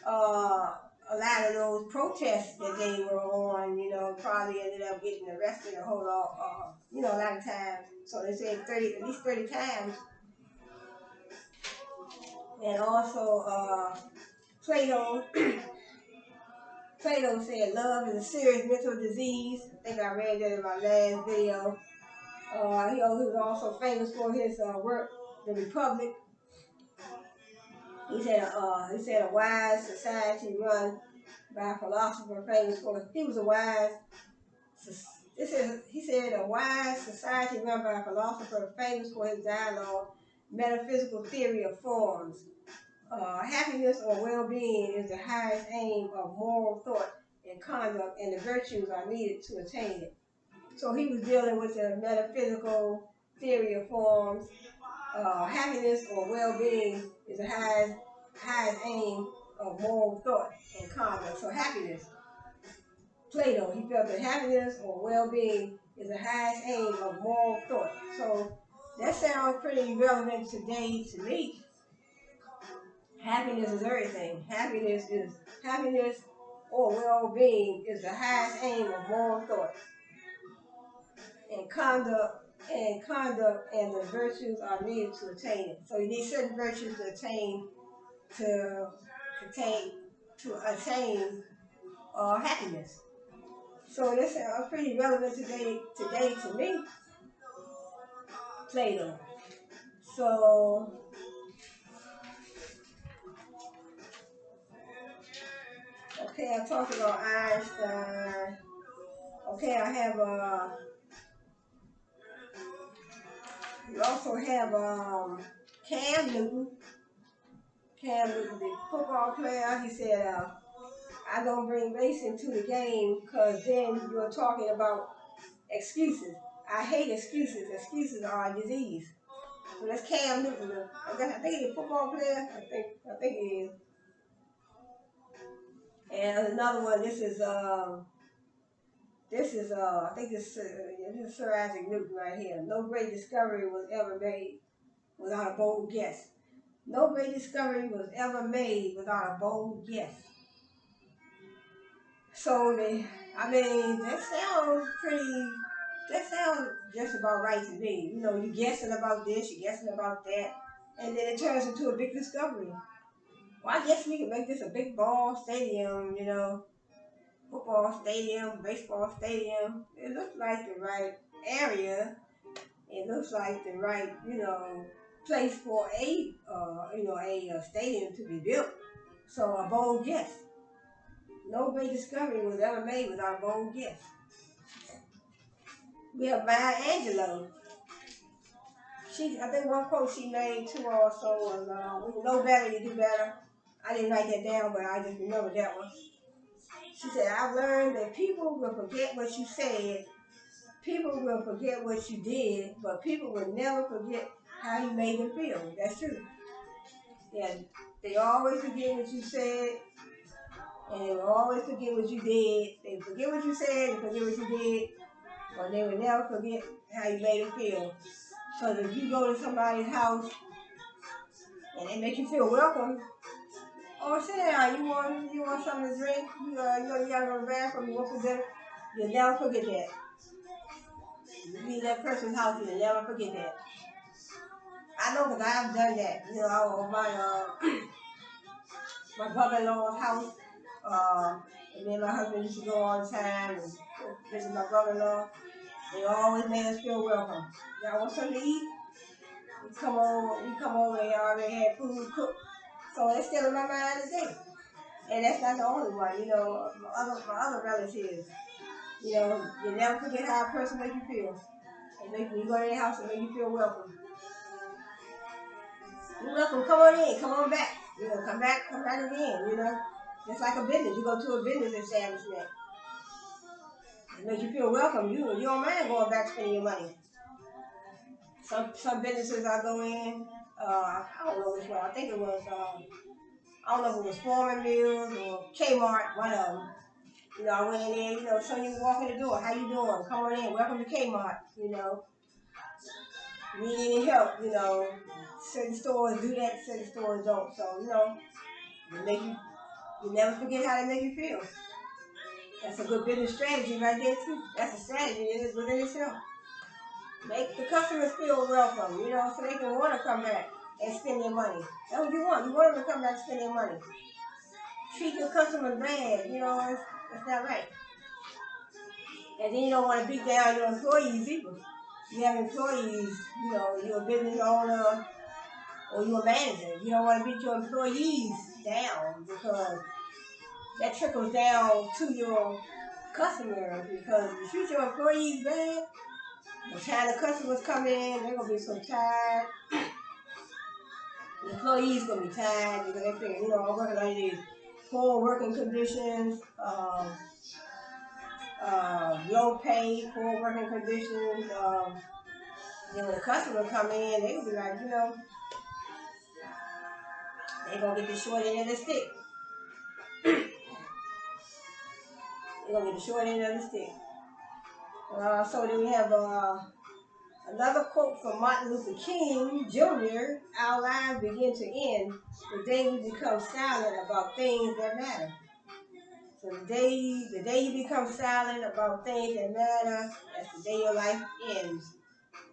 a lot of those protests that they were on, probably ended up getting arrested a whole lot, a lot of times. So they said at least 30 times. And also, Plato, Plato said love is a serious mental disease. I think I read that in my last video. He was also famous for his work, The Republic. He said a wise society run by a philosopher famous for, he was a wise, he said a wise society run by a philosopher famous for his dialogue, metaphysical theory of forms. Happiness or well-being is the highest aim of moral thought and conduct, and the virtues are needed to attain it. So he was dealing with the metaphysical theory of forms. Happiness or well-being is the highest aim of moral thought and conduct. So happiness, Plato, he felt that happiness or well-being is the highest aim of moral thought. So that sounds pretty relevant today to me. Happiness is everything. Happiness or well-being is the highest aim of moral thought and conduct, and the virtues are needed to attain it. So you need certain virtues to attain happiness. So this is pretty relevant today to me, Plato. So okay, I talked about Einstein. Okay, I have you also have Cam Newton. Cam Newton, the football player. He said, I don't bring race into the game because then you're talking about excuses. I hate excuses. Excuses are a disease. So that's Cam Newton. I think he's a football player. I think he is. And another one. This is I think this is Sir Isaac Newton right here. No great discovery was ever made without a bold guess. No great discovery was ever made without a bold guess. So that sounds just about right to me. You're guessing about this, you're guessing about that, and then it turns into a big discovery. Well, I guess we can make this a big ball stadium, football stadium, baseball stadium. It looks like the right area. It looks like the right, place for a stadium to be built. So a bold guess. No great discovery was ever made without a bold guess. We have Maya Angelou. I think one quote she made too also was, when you know better, you do better. I didn't write that down, but I just remember that one. She said, I've learned that people will forget what you said, people will forget what you did, but people will never forget how you made them feel. That's true. Yeah, they always forget what you said, and they will always forget what you did. They forget what you said, and forget what you did, but they will never forget how you made them feel. So if you go to somebody's house and they make you feel welcome, sit down, you want something to drink, you gotta go to the bathroom, you want some dinner, you'll never forget that. You leave that person's house, you'll never forget that. I know because I've done that. I was my brother-in-law's house, and then my husband used to go all the time and visit my brother-in-law. They always made us feel welcome. Y'all want something to eat? We come over, they already had food cooked. So it's still in my mind today. And that's not the only one. You know, my other relatives. You know, you never forget how a person makes you feel. When you go to their house, it makes you feel welcome. You're welcome. Come on in. Come on back. You know, come back again. You know, just like a business. You go to a business establishment. It makes you feel welcome. You don't mind going back spending your money. Some businesses I go in, I don't know which one. I think it was, I don't know if it was Foreman Mills or Kmart, one of them. You know, I went in there, you know, so you walk in the door. How you doing? Come on in. Welcome to Kmart. You know, need any help? You know, certain stores do that, certain stores don't. So, you know, you never forget how they make you feel. That's a good business strategy right there too. That's a strategy. It is within itself. Make the customers feel welcome, you know, so they can want to come back and spend their money. That's what you want. You want them to come back and spend their money. Treat your customers bad, you know, it's not right. And then you don't want to beat down your employees either. You have employees, you know, you're a business owner or you're a manager. You don't want to beat your employees down because that trickles down to your customers. Because if you treat your employees bad, by the time the customers come in, they're going to be so tired. The employees going to be tired because they figure, you know, I'm working under these poor working conditions, low pay, poor working conditions. Then when the customer come in, they going to be like, you know, they going to get the short end of the stick. They're going to get the short end of the stick. So then we have another quote from Martin Luther King Jr. Our lives begin to end the day we become silent about things that matter. So the day you become silent about things that matter, that's the day your life ends.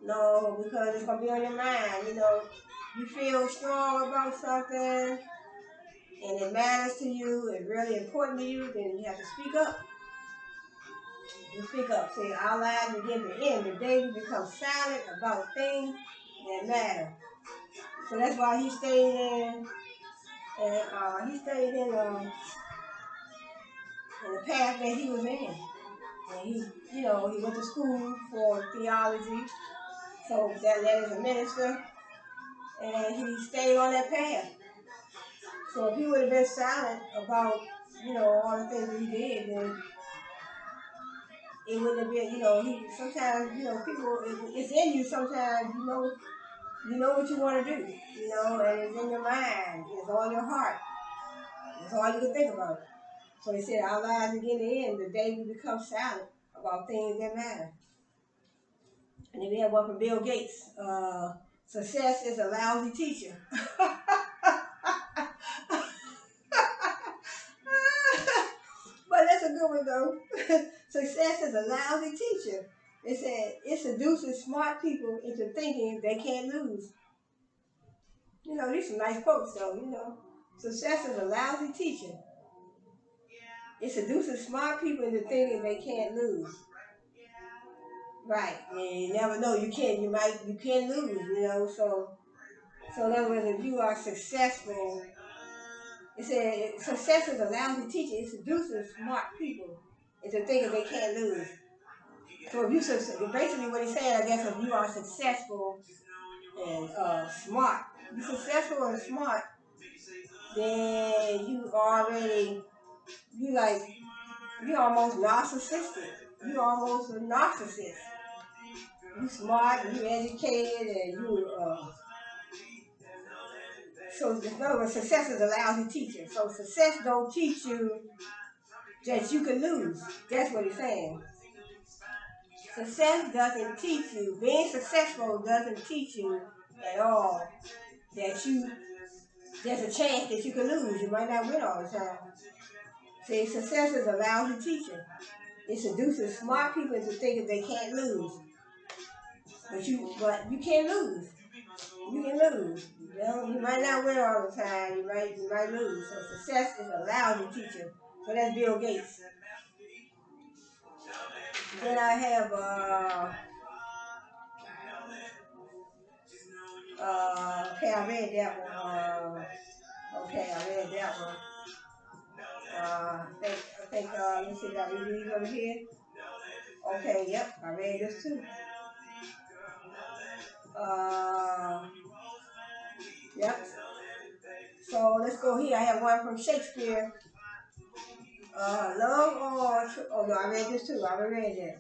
No, because it's going to be on your mind. You know, you feel strong about something and it matters to you, it's really important to you, then you have to speak up. You speak up. Say, our lives begin to end the day we become silent about things that matter. So that's why he stayed in, and he stayed in the path that he was in. And he, you know, he went to school for theology, so that led as a minister, and he stayed on that path. So if he would have been silent about, you know, all the things that he did, then it wouldn't have been, you know, sometimes, you know, people, it's in you sometimes, you know what you want to do, you know, and it's in your mind, it's on your heart. That's all you can think about. So he said, our lives begin to end the day we become silent about things that matter. And then we have one from Bill Gates. Success is a lousy teacher. But that's a good one though. Success is a lousy teacher. It said it seduces smart people into thinking they can't lose. You know, these are nice quotes though, you know. Success is a lousy teacher. It seduces smart people into thinking they can't lose. Right. And you never know. You can lose, you know. So in other words, if you are successful, it said success is a lousy teacher. It seduces smart people into thinking they can't lose. So if basically what he's saying, I guess, if you are successful and smart, you're successful and smart, then you're almost narcissistic. You're almost a narcissist. You smart, and you educated, and so in other words, success is a lousy teacher. So success don't teach you that you can lose. That's what he's saying. Success doesn't teach you, being successful doesn't teach you at all that there's a chance that you can lose. You might not win all the time. See, success is a lousy teacher. It seduces smart people into thinking they can't lose. But you can't lose. You can lose. You know, you might not win all the time. You might lose. So success is a lousy teacher. So that's Bill Gates. Then I have okay, I read that one. Okay, I read that one. Let's see, did I read these over here? Okay, yep, I read this too. Uh, yep. So let's go here. I have one from Shakespeare. Love or oh no, I read this too. I already read that.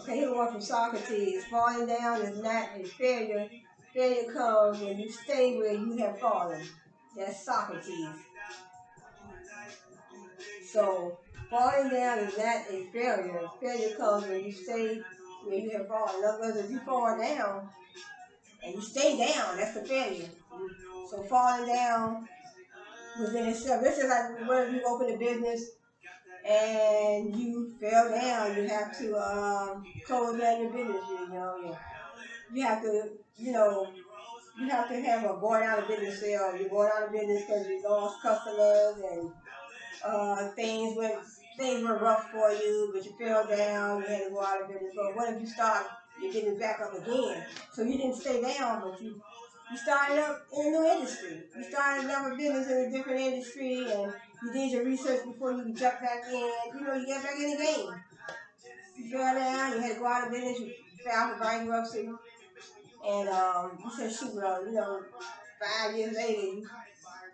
Okay, here's one from Socrates. Falling down is not a failure. Failure comes when you stay where you have fallen. That's Socrates. So falling down is not a failure. Failure comes when you stay where you have fallen. In other words, if you fall down and you stay down, that's the failure. So falling down within itself. This is like when you open a business and you fell down, you have to close down your business. You have to, you have to have a going out of business sale. You're going out of business because you lost customers and things were rough for you, but you fell down, you had to go out of business. But what if you start your business back up again? So you didn't stay down, but you started up in a new industry. You started another business in a different industry, and you did your research before you jumped back in. You get back in the game. You fell down, you had to go out of business, you filed for bankruptcy, and you said, shoot, well, 5 years later,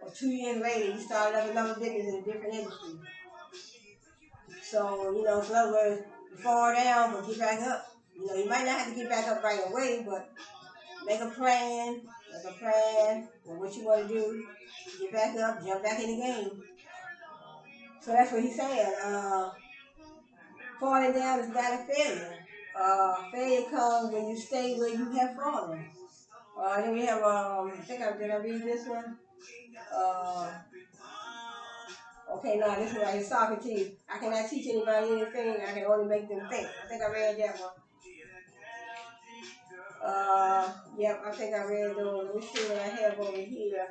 or 2 years later, you started up another business in a different industry. So, so in other words, you fall down, but get back up. You might not have to get back up right away, but make a plan for what you want to do, get back up, jump back in the game. So that's what he's saying. Falling down is not a failure. Failure comes when you stay where you have fallen. Then we have, did I read this one? Okay, now this one right here, Socrates. I cannot teach anybody anything, I can only make them think. I think I read that one. Yep, I think I read those. Let me see what I have over here.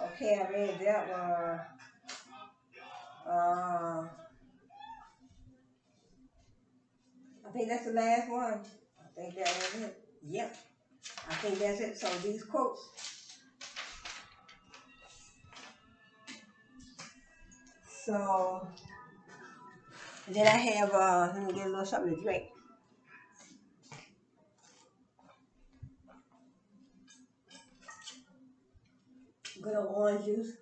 Okay, I read that one. I think that's the last one. I think that was it. Yep, I think that's it. So these quotes. So, and then I have, let me get a little something to drink. Good old orange juice.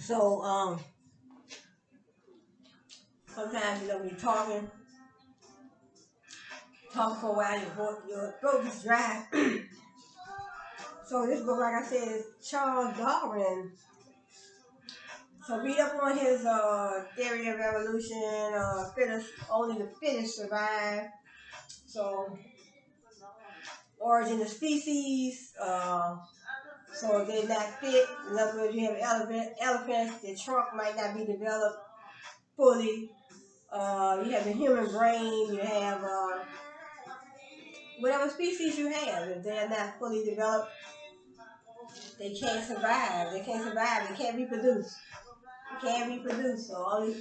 So, sometimes, when you're talking for a while, your throat is dry. So this book, like I said, is Charles Darwin. So read up on his theory of evolution, only the fittest survive. So origin of species, so if they're not fit, in other words, you have elephants, their trunk might not be developed fully. You have the human brain, you have whatever species you have, if they're not fully developed, they can't survive. They can't reproduce. So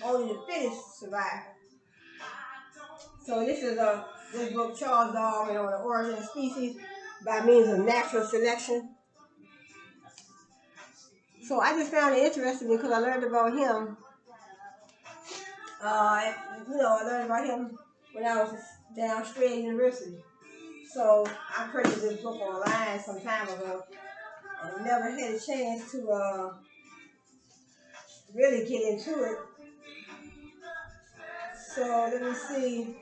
only the fittest survive. So this is this book, Charles Darwin, on the origin of species by means of natural selection. So I just found it interesting because I learned about him. I learned about him when I was down Australia University. So I purchased this book online some time ago, and never had a chance to really get into it. So let me see.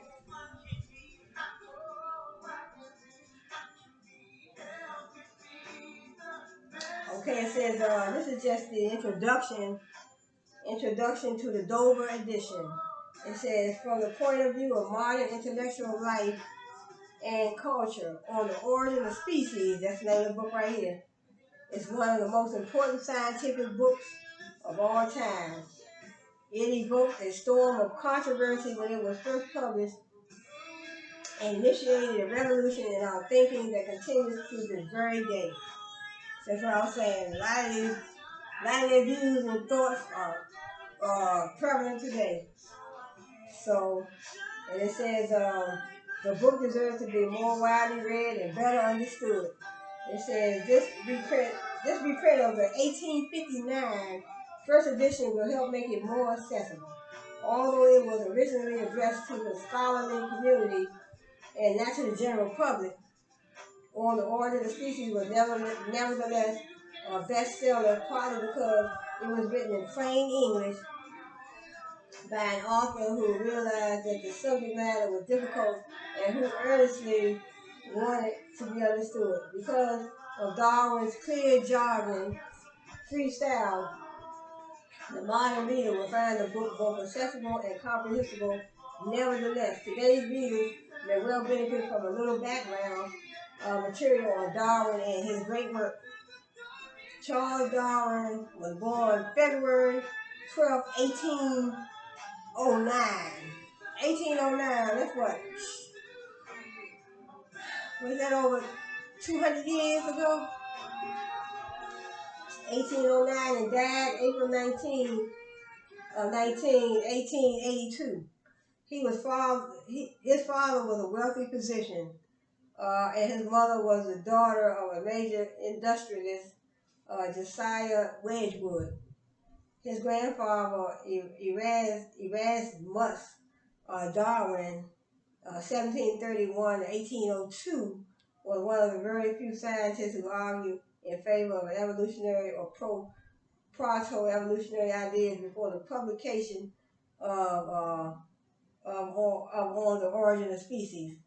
Okay, it says this is just the introduction to the Dover edition. It says, from the point of view of modern intellectual life and culture on the origin of species, that's the name of the book right here. It's one of the most important scientific books of all time. It evoked a storm of controversy when it was first published and initiated a revolution in our thinking that continues to this very day. That's what I was saying. A lot of their views and thoughts are prevalent today. So, and it says the book deserves to be more widely read and better understood. It says this reprint of the 1859 first edition will help make it more accessible. Although it was originally addressed to the scholarly community and not to the general public, On the Origin of Species was nevertheless a bestseller, partly because it was written in plain English by an author who realized that the subject matter was difficult and who earnestly wanted to be understood. Because of Darwin's clear jargon, freestyle, the modern reader will find the book both accessible and comprehensible. Nevertheless, today's readers may well benefit from a little background material on Darwin and his great work. Charles Darwin was born February 12, 1809. 1809, that's what? Was that over 200 years ago? 1809, and died April 19, 1882. His father was a wealthy physician, and his mother was the daughter of a major industrialist, Josiah Wedgwood. His grandfather, Erasmus Darwin, 1731 to 1802, was one of the very few scientists who argued in favor of an evolutionary or proto-evolutionary ideas before the publication of On the Origin of Species.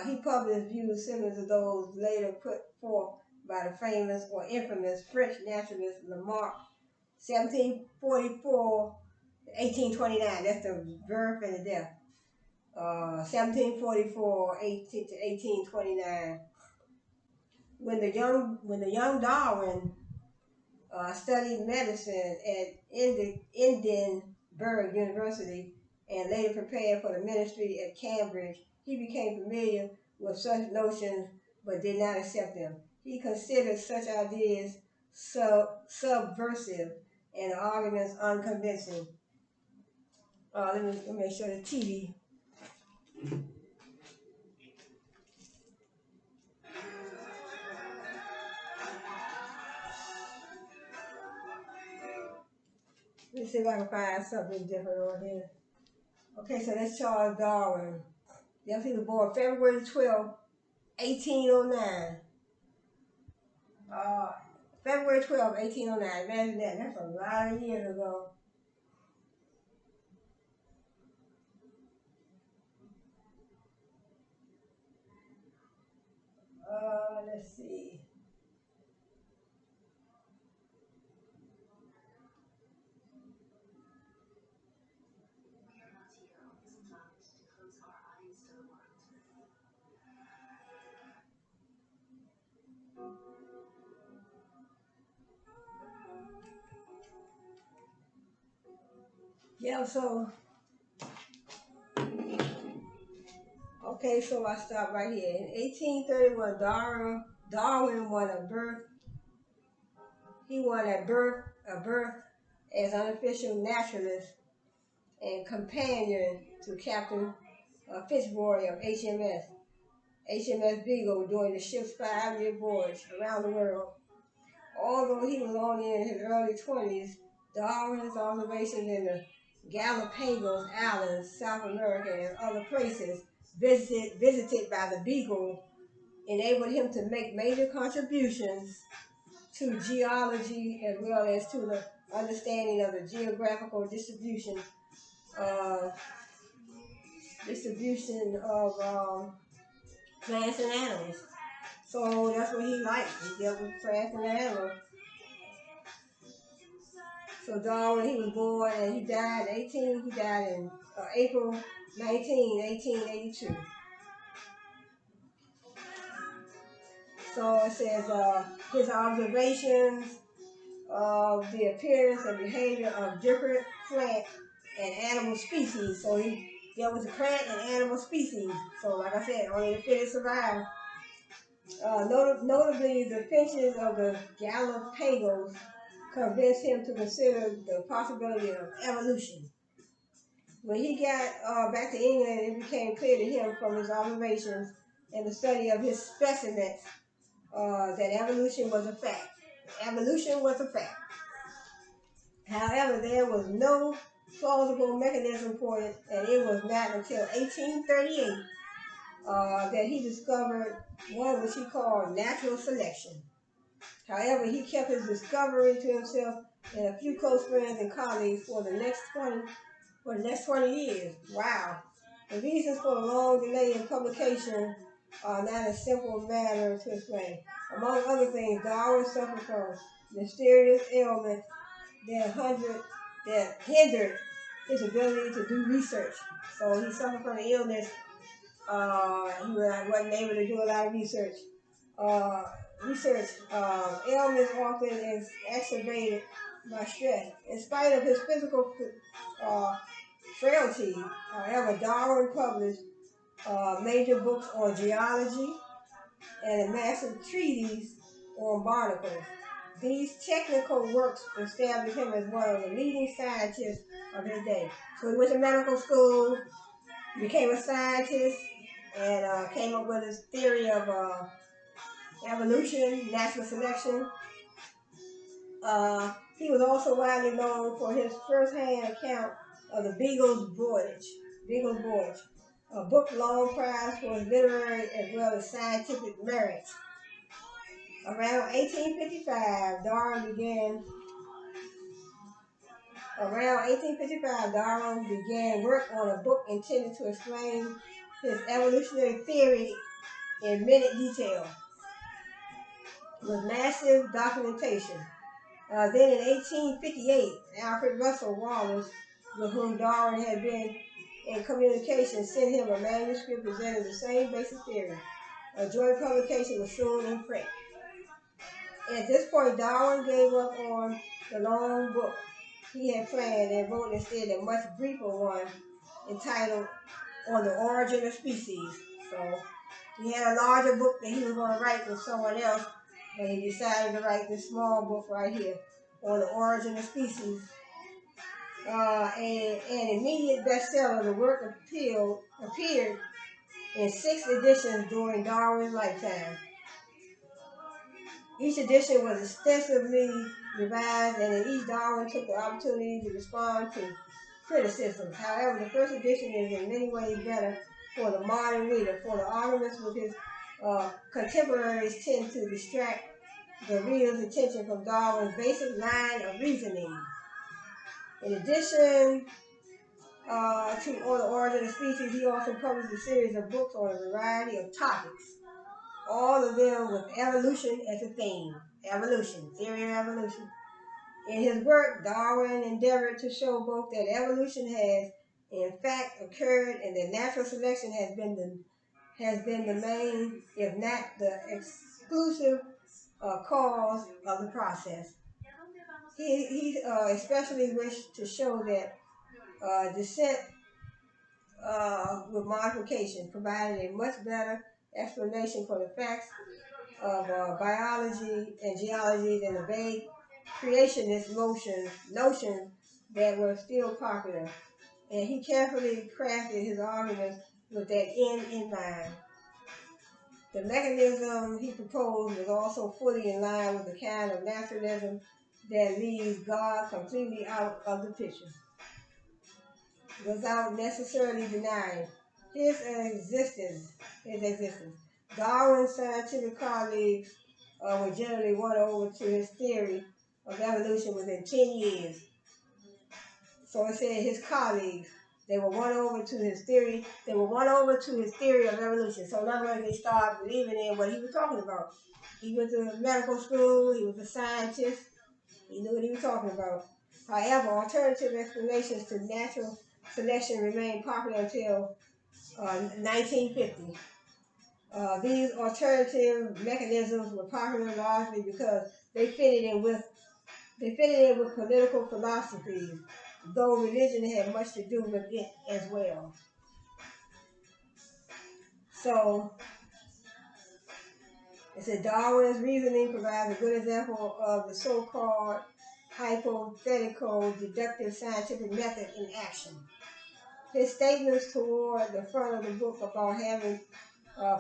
He published views similar to those later put forth by the famous or infamous French naturalist Lamarck, 1744 to 1829. That's the birth and the death. 1744 to 1829. When the young Darwin studied medicine at Edinburgh University and later prepared for the ministry at Cambridge, he became familiar with such notions but did not accept them. He considered such ideas subversive and the arguments unconvincing. Let me make sure the TV. Let me see if I can find something different on here. Okay, so that's Charles Darwin. Yes, he was born February 12, 1809. February 12, 1809. Imagine that. That's a lot of years ago. Let's see. Yeah, so, okay, so I stop right here. In 1831, Darwin won a birth. He won a birth as unofficial naturalist and companion to Captain Fitzroy of HMS Beagle during the ship's 5-year voyage around the world. Although he was only in his early 20s, Darwin's observations in the Galapagos Islands, South America, and other places visited by the Beagle enabled him to make major contributions to geology as well as to the understanding of the geographical distribution of plants and animals. So that's what he liked. He dealt with plants and animals. So Darwin, he was born and he died in April 19, 1882. So it says his observations of the appearance and behavior of different plant and animal species. So he dealt with the plant and animal species. So like I said, only the fittest survive. Notably, the finches of the Galapagos convinced him to consider the possibility of evolution. When he got back to England, it became clear to him from his observations and the study of his specimens that evolution was a fact. Evolution was a fact. However, there was no plausible mechanism for it, and it was not until 1838 that he discovered one which he called natural selection. However, he kept his discovery to himself and a few close friends and colleagues for the next 20 years. Wow. The reasons for the long delay in publication are not a simple matter to explain. Among other things, Darwin suffered from mysterious ailments that hindered his ability to do research. So he suffered from an illness. He wasn't able to do a lot of research. Ailments often is exacerbated by stress. In spite of his physical frailty, however, Darwin published major books on geology and a massive treatise on barnacles. These technical works established him as one of the leading scientists of his day. So he went to medical school, became a scientist, and came up with his theory of evolution, natural selection. He was also widely known for his first-hand account of the Beagle's Voyage, a book long prized for his literary as well as scientific merits. Around 1855, Darwin began work on a book intended to explain his evolutionary theory in minute detail, with massive documentation. Then in 1858, Alfred Russel Wallace, with whom Darwin had been in communication, sent him a manuscript presenting the same basic theory. A joint publication was soon in print. At this point, Darwin gave up on the long book he had planned and wrote instead a much briefer one entitled On the Origin of Species. So he had a larger book that he was going to write with someone else, but he decided to write this small book right here, On the Origin of Species. An immediate bestseller, the work appeared in 6 editions during Darwin's lifetime. Each edition was extensively revised, and in each Darwin took the opportunity to respond to criticism. However, the first edition is in many ways better for the modern reader, for the arguments with his contemporaries tend to distract the reader's attention from Darwin's basic line of reasoning. In addition to On the Origin of Species, he also published a series of books on a variety of topics, all of them with evolution as a theme. Evolution, theory of evolution. In his work, Darwin endeavored to show both that evolution has in fact occurred and that natural selection has been the main, if not the exclusive, cause of the process. He especially wished to show that descent with modification provided a much better explanation for the facts of biology and geology than the vague creationist notions that were still popular. And he carefully crafted his arguments with that end in mind. The mechanism he proposed was also fully in line with the kind of naturalism that leaves God completely out of the picture, without necessarily denying his existence. Darwin's scientific colleagues were generally won over to his theory of evolution within 10 years. So it said his colleagues, they were won over to his theory. They were won over to his theory of evolution. So in other words, they started believing in what he was talking about. He went to medical school. He was a scientist. He knew what he was talking about. However, alternative explanations to natural selection remained popular until 1950. These alternative mechanisms were popular largely because they fitted in with political philosophies, though religion had much to do with it as well. So, it said Darwin's reasoning provides a good example of the so-called hypothetical deductive scientific method in action. his statements toward the front of the book about having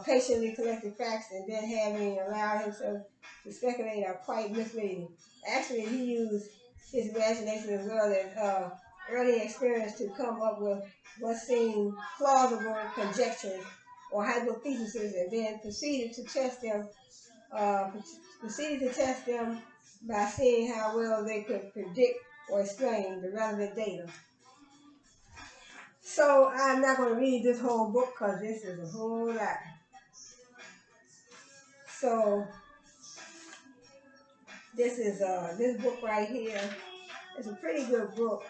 patiently collected facts and then having allowed himself to speculate are quite misleading. Actually, he used his imagination as well as early experience to come up with what seemed plausible conjectures or hypotheses, and then uh, proceeded to test them by seeing how well they could predict or explain the relevant data. So I'm not going to read this whole book because this is a whole lot. So this book right here is a pretty good book.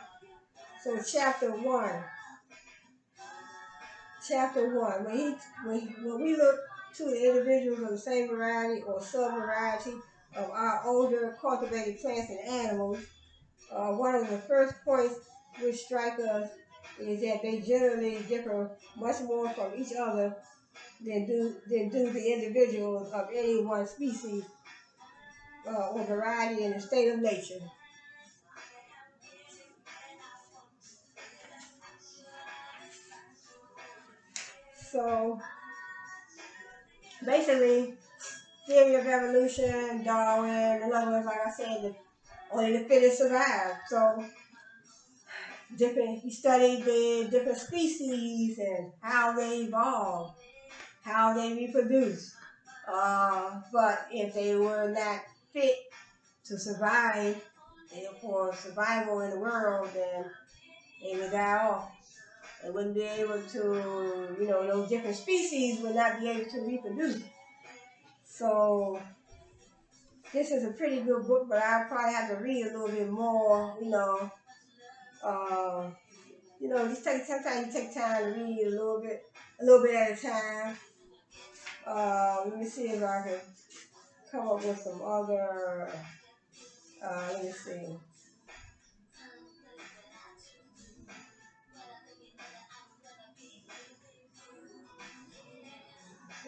So chapter one, when we look to the individuals of the same variety or sub-variety of our older cultivated plants and animals, one of the first points which strike us is that they generally differ much more from each other than do the individuals of any one species or variety in the state of nature. So basically, theory of evolution, Darwin, in other words, like I said, only the fittest survive. So he studied the different species and how they evolve, how they reproduce. But if they were not fit to survive, for survival in the world, then they would die off. They wouldn't be able to, those different species would not be able to reproduce. So this is a pretty good book, but I'll probably have to read a little bit more, uh, sometimes you take time to read a little bit at a time. Let me see if I can come up with some other, let me see.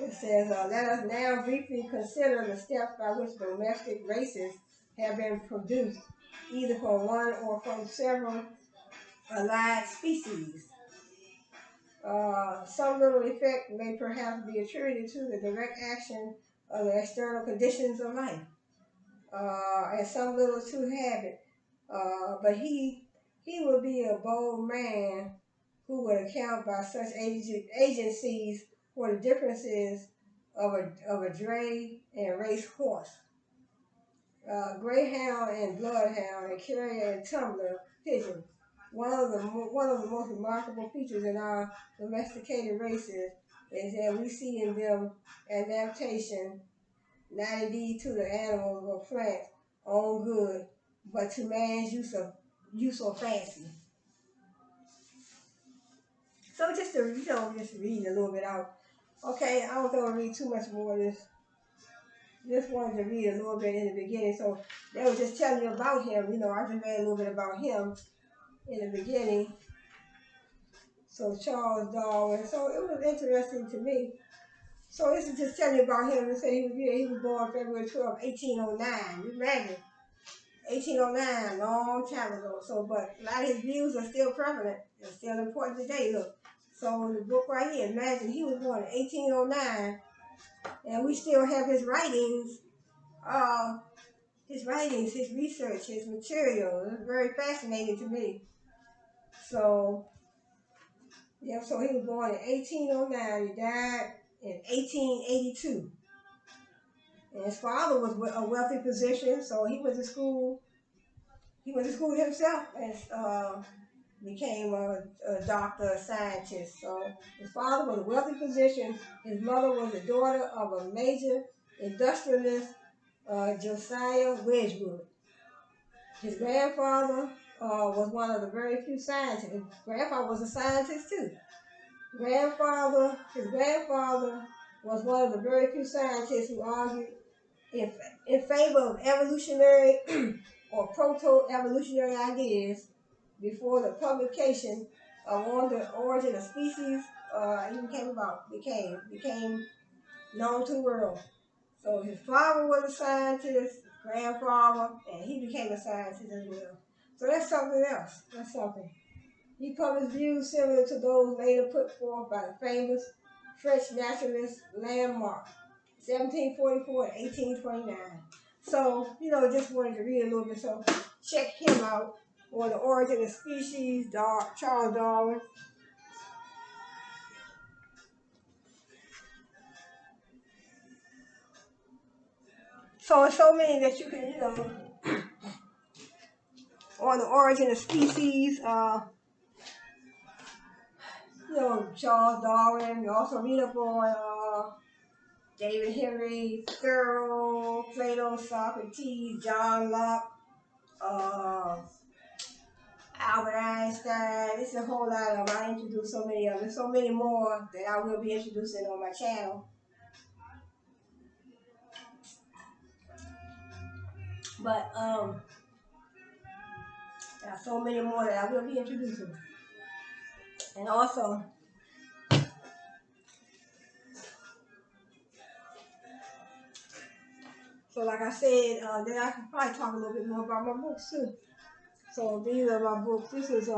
It says, let us now briefly consider the steps by which domestic races have been produced, either from one or from several allied species. Some little effect may perhaps be attributed to the direct action of the external conditions of life, and some little to habit. But he would be a bold man who would account by such agencies for the differences of a dray and race horse, greyhound and bloodhound, and carrier and tumbler pigeon. One of the most remarkable features in our domesticated races is that we see in them adaptation, not indeed to the animals or plants' own good, but to man's use or fancy. So just to just read a little bit out. Okay, I don't want to read too much more of this. Just wanted to read a little bit in the beginning. So they were just telling you about him. I just read a little bit about him in the beginning. So Charles Darwin. So it was interesting to me. So this is just telling you about him. It said he was born February 12, 1809. You imagine, 1809, long time ago. So, but a lot of his views are still prevalent. They're still important today. Look. So the book right here, imagine he was born in 1809, and we still have his writings, his research, his material. It's very fascinating to me. So, yeah, so he was born in 1809. He died in 1882. And his father was a wealthy physician, so he went to school. He went to school himself and became a doctor, a scientist. So his father was a wealthy physician. His mother was the daughter of a major industrialist, Josiah Wedgwood. His grandfather was one of the very few scientists. His grandfather was a scientist too. His grandfather was one of the very few scientists who argued in favor of evolutionary or proto-evolutionary ideas before the publication of On the Origin of Species became known to the world. So his father was a scientist, his grandfather, and he became a scientist as well. So that's something else. That's something. He published views similar to those later put forth by the famous French naturalist Landmark, 1744 and 1829. So, just wanted to read a little bit. So, check him out on the origin of species, Charles Darwin. So, it's so many that you can, on the origin of species, Charles Darwin. You also read up on David Henry Thoreau, Plato, Socrates, John Locke, Albert Einstein. It's a whole lot of them. I introduced so many of them. There's so many more that I will be introducing on my channel. But there are so many more that I will be introducing. And also, so like I said, then I can probably talk a little bit more about my books too. So these are my books. This is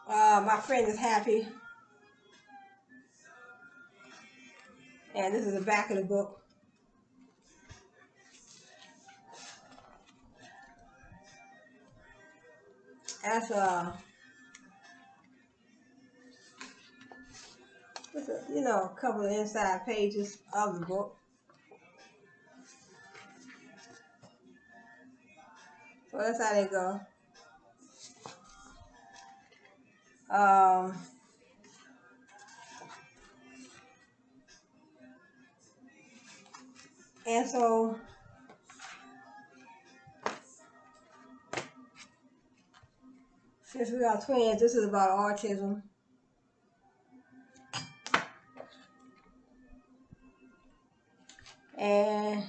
My Friend is Happy. And this is the back of the book. That's a couple of inside pages of the book. So that's how they go. And so since we are twins, this is about autism. And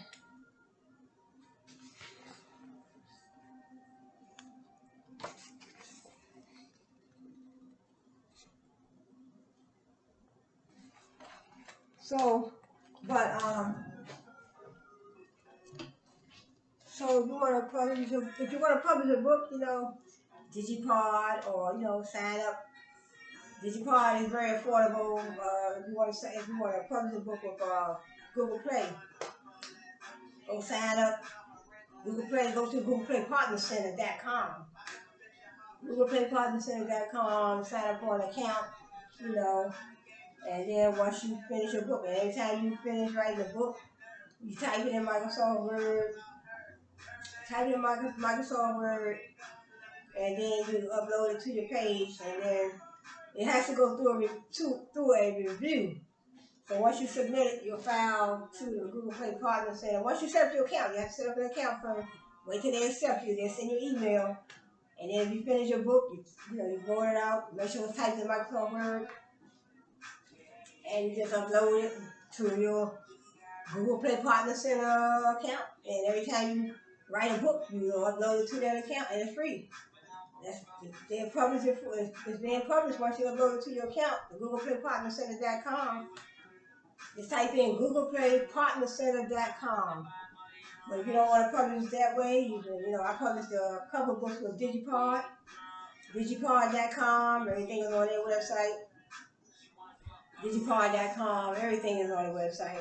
so, but so if you want to publish a book, Digipod or sign up. Digipod is very affordable. If you want to publish a book with Google Play, go sign up. Google Play, go to GooglePlayPartnerCenter.com. GooglePlayPartnerCenter.com, sign up for an account, and then once you finish your book, and every time you finish writing the book, you type it in Microsoft Word, and then you upload it to your page, and then it has to go through a review. So once you submit your file to the Google Play Partner Center, once you set up your account, you have to set up an account first. Wait till they accept you. They'll send you an email, and then if you finish your book, you vote it out. Make sure it's typed in Microsoft Word, and you just upload it to your Google Play Partner Center account. And every time you write a book, you upload it to that account, and it's free. They're publishing it's being published once you upload it to your account, the GooglePlayPartnerCenter.com. Just type in GooglePlayPartnerCenter.com. But if you don't want to publish that way, you can, I published a couple books with Digipod, Digipod.com. Everything is on their website. Digipod.com. Everything is on their website.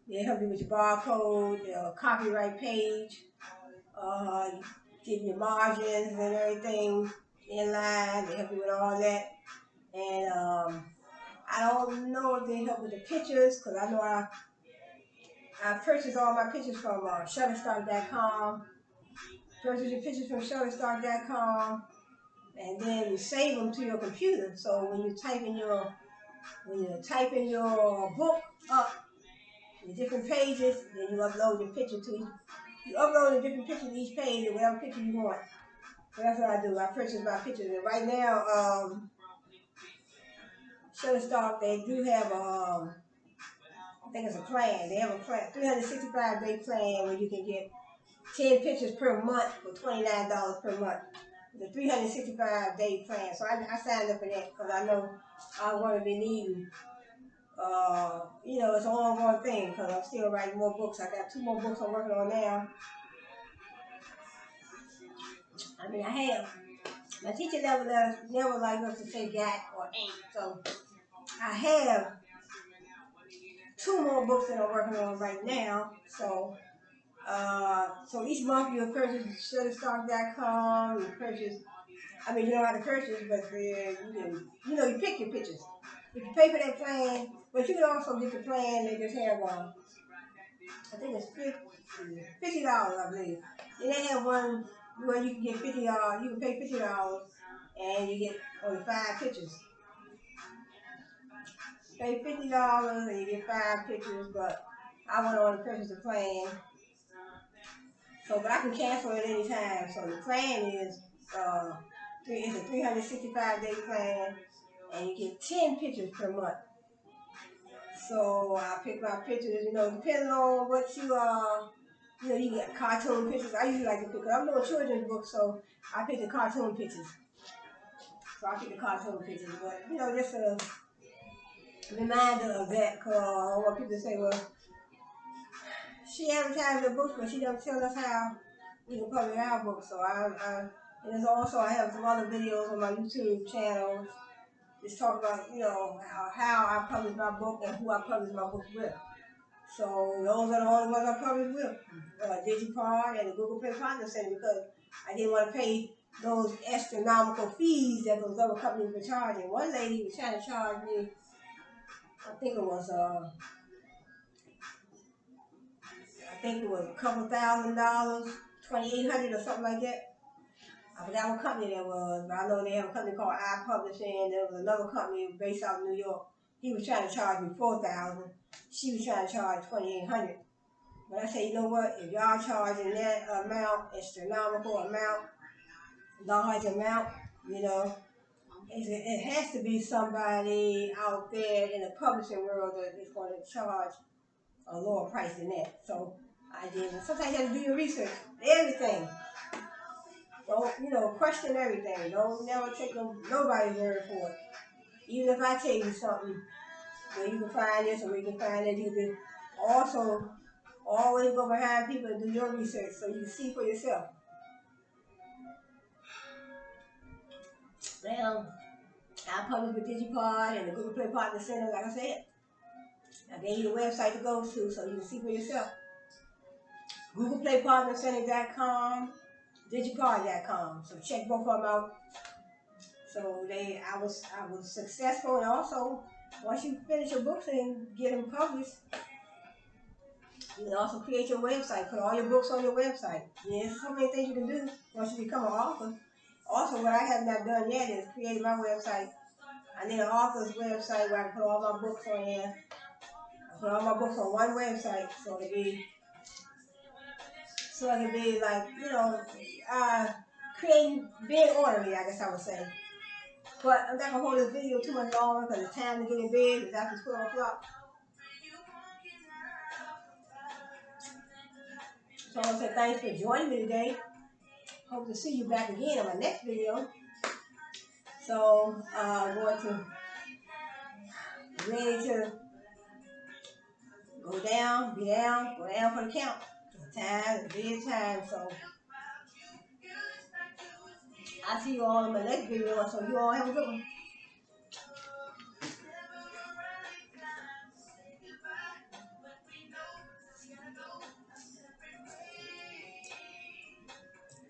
They help you with your barcode, your copyright page, getting your margins and everything in line. They help you with all that. And I don't know if they help with the pictures, because I know I purchased all my pictures from Shutterstock.com. Purchase your pictures from Shutterstock.com, and then you save them to your computer. So when you type in your book up, the different pages, then you upload your picture to each. You upload a different picture to each page, or whatever picture you want. So that's what I do. I purchase my pictures, and right now, Shutterstock, they do have I think it's a plan. They have a plan, 365-day plan, where you can get 10 pictures per month for $29 per month. The 365-day plan. So I signed up for that because I know I'm going to be needing, it's an ongoing thing because I'm still writing more books. I got 2 more books I'm working on now. I mean, I have. My teacher never liked us to say got or ain't. So I have 2 more books that I'm working on right now. So each month you purchase Shutterstock.com. You purchase. I mean, you don't have to purchase, but you pick your pictures. If you pay for that plan, but you can also get the plan. They just have I think it's $50, I believe. Then they have one where you can get $50. You can pay $50, and you get only 5 pictures. Pay $50 and you get 5 pictures, but I went on to purchase the plan. So, but I can cancel it anytime. So the plan is it's a 365-day plan, and you get 10 pictures per month. So I pick my pictures, depending on what you get cartoon pictures. I usually like to pick, I'm doing children's books, so I pick the cartoon pictures. So I pick the cartoon pictures, but just a reminder of that, because I don't want people to say, well, she advertised her books, but she never tell us how we can publish our books. So and there's also, I have some other videos on my YouTube channel. Just talk about, how I publish my book and who I publish my books with. So those are the only ones I publish with. Digipod and the Google Play Partner Center, because I didn't want to pay those astronomical fees that those other companies were charging. One lady was trying to charge me, I think it was a couple $1,000, $2,800 or something like that. I forgot what company that was, but I know they have a company called iPublishing. There was another company based out of New York. He was trying to charge me $4,000. She was trying to charge $2,800. But I said, you know what? If y'all charging that amount, astronomical amount, large amount, it has to be somebody out there in the publishing world that is going to charge a lower price than that. So I did. Sometimes you have to do your research. Everything. Don't, question everything. Don't never take nobody's word for it. Even if I tell you something, where you can find this or where you can find that, you can also always go behind people and do your research so you can see for yourself. Now, I publish with Digipod and the Google Play Partner Center, like I said. I gave you the website to go to so you can see for yourself. GooglePlayPartnerCenter.com, Digipod.com. So check both of them out. So I was successful, and also once you finish your books and get them published, you can also create your website, put all your books on your website. There's so many things you can do once you become an author. Also, what I have not done yet is create my website. I need an author's website where I can put all my books on there. I put all my books on one website, so it can be like, being orderly, I guess I would say. But I'm not going to hold this video too much longer because it's time to get in bed. It's after 12 o'clock. So I want to say thanks for joining me today. Hope to see you back again on my next video. So I'm going to ready to go down for the count. Time, bedtime. So I'll see you all in my next video. So you all have a good one.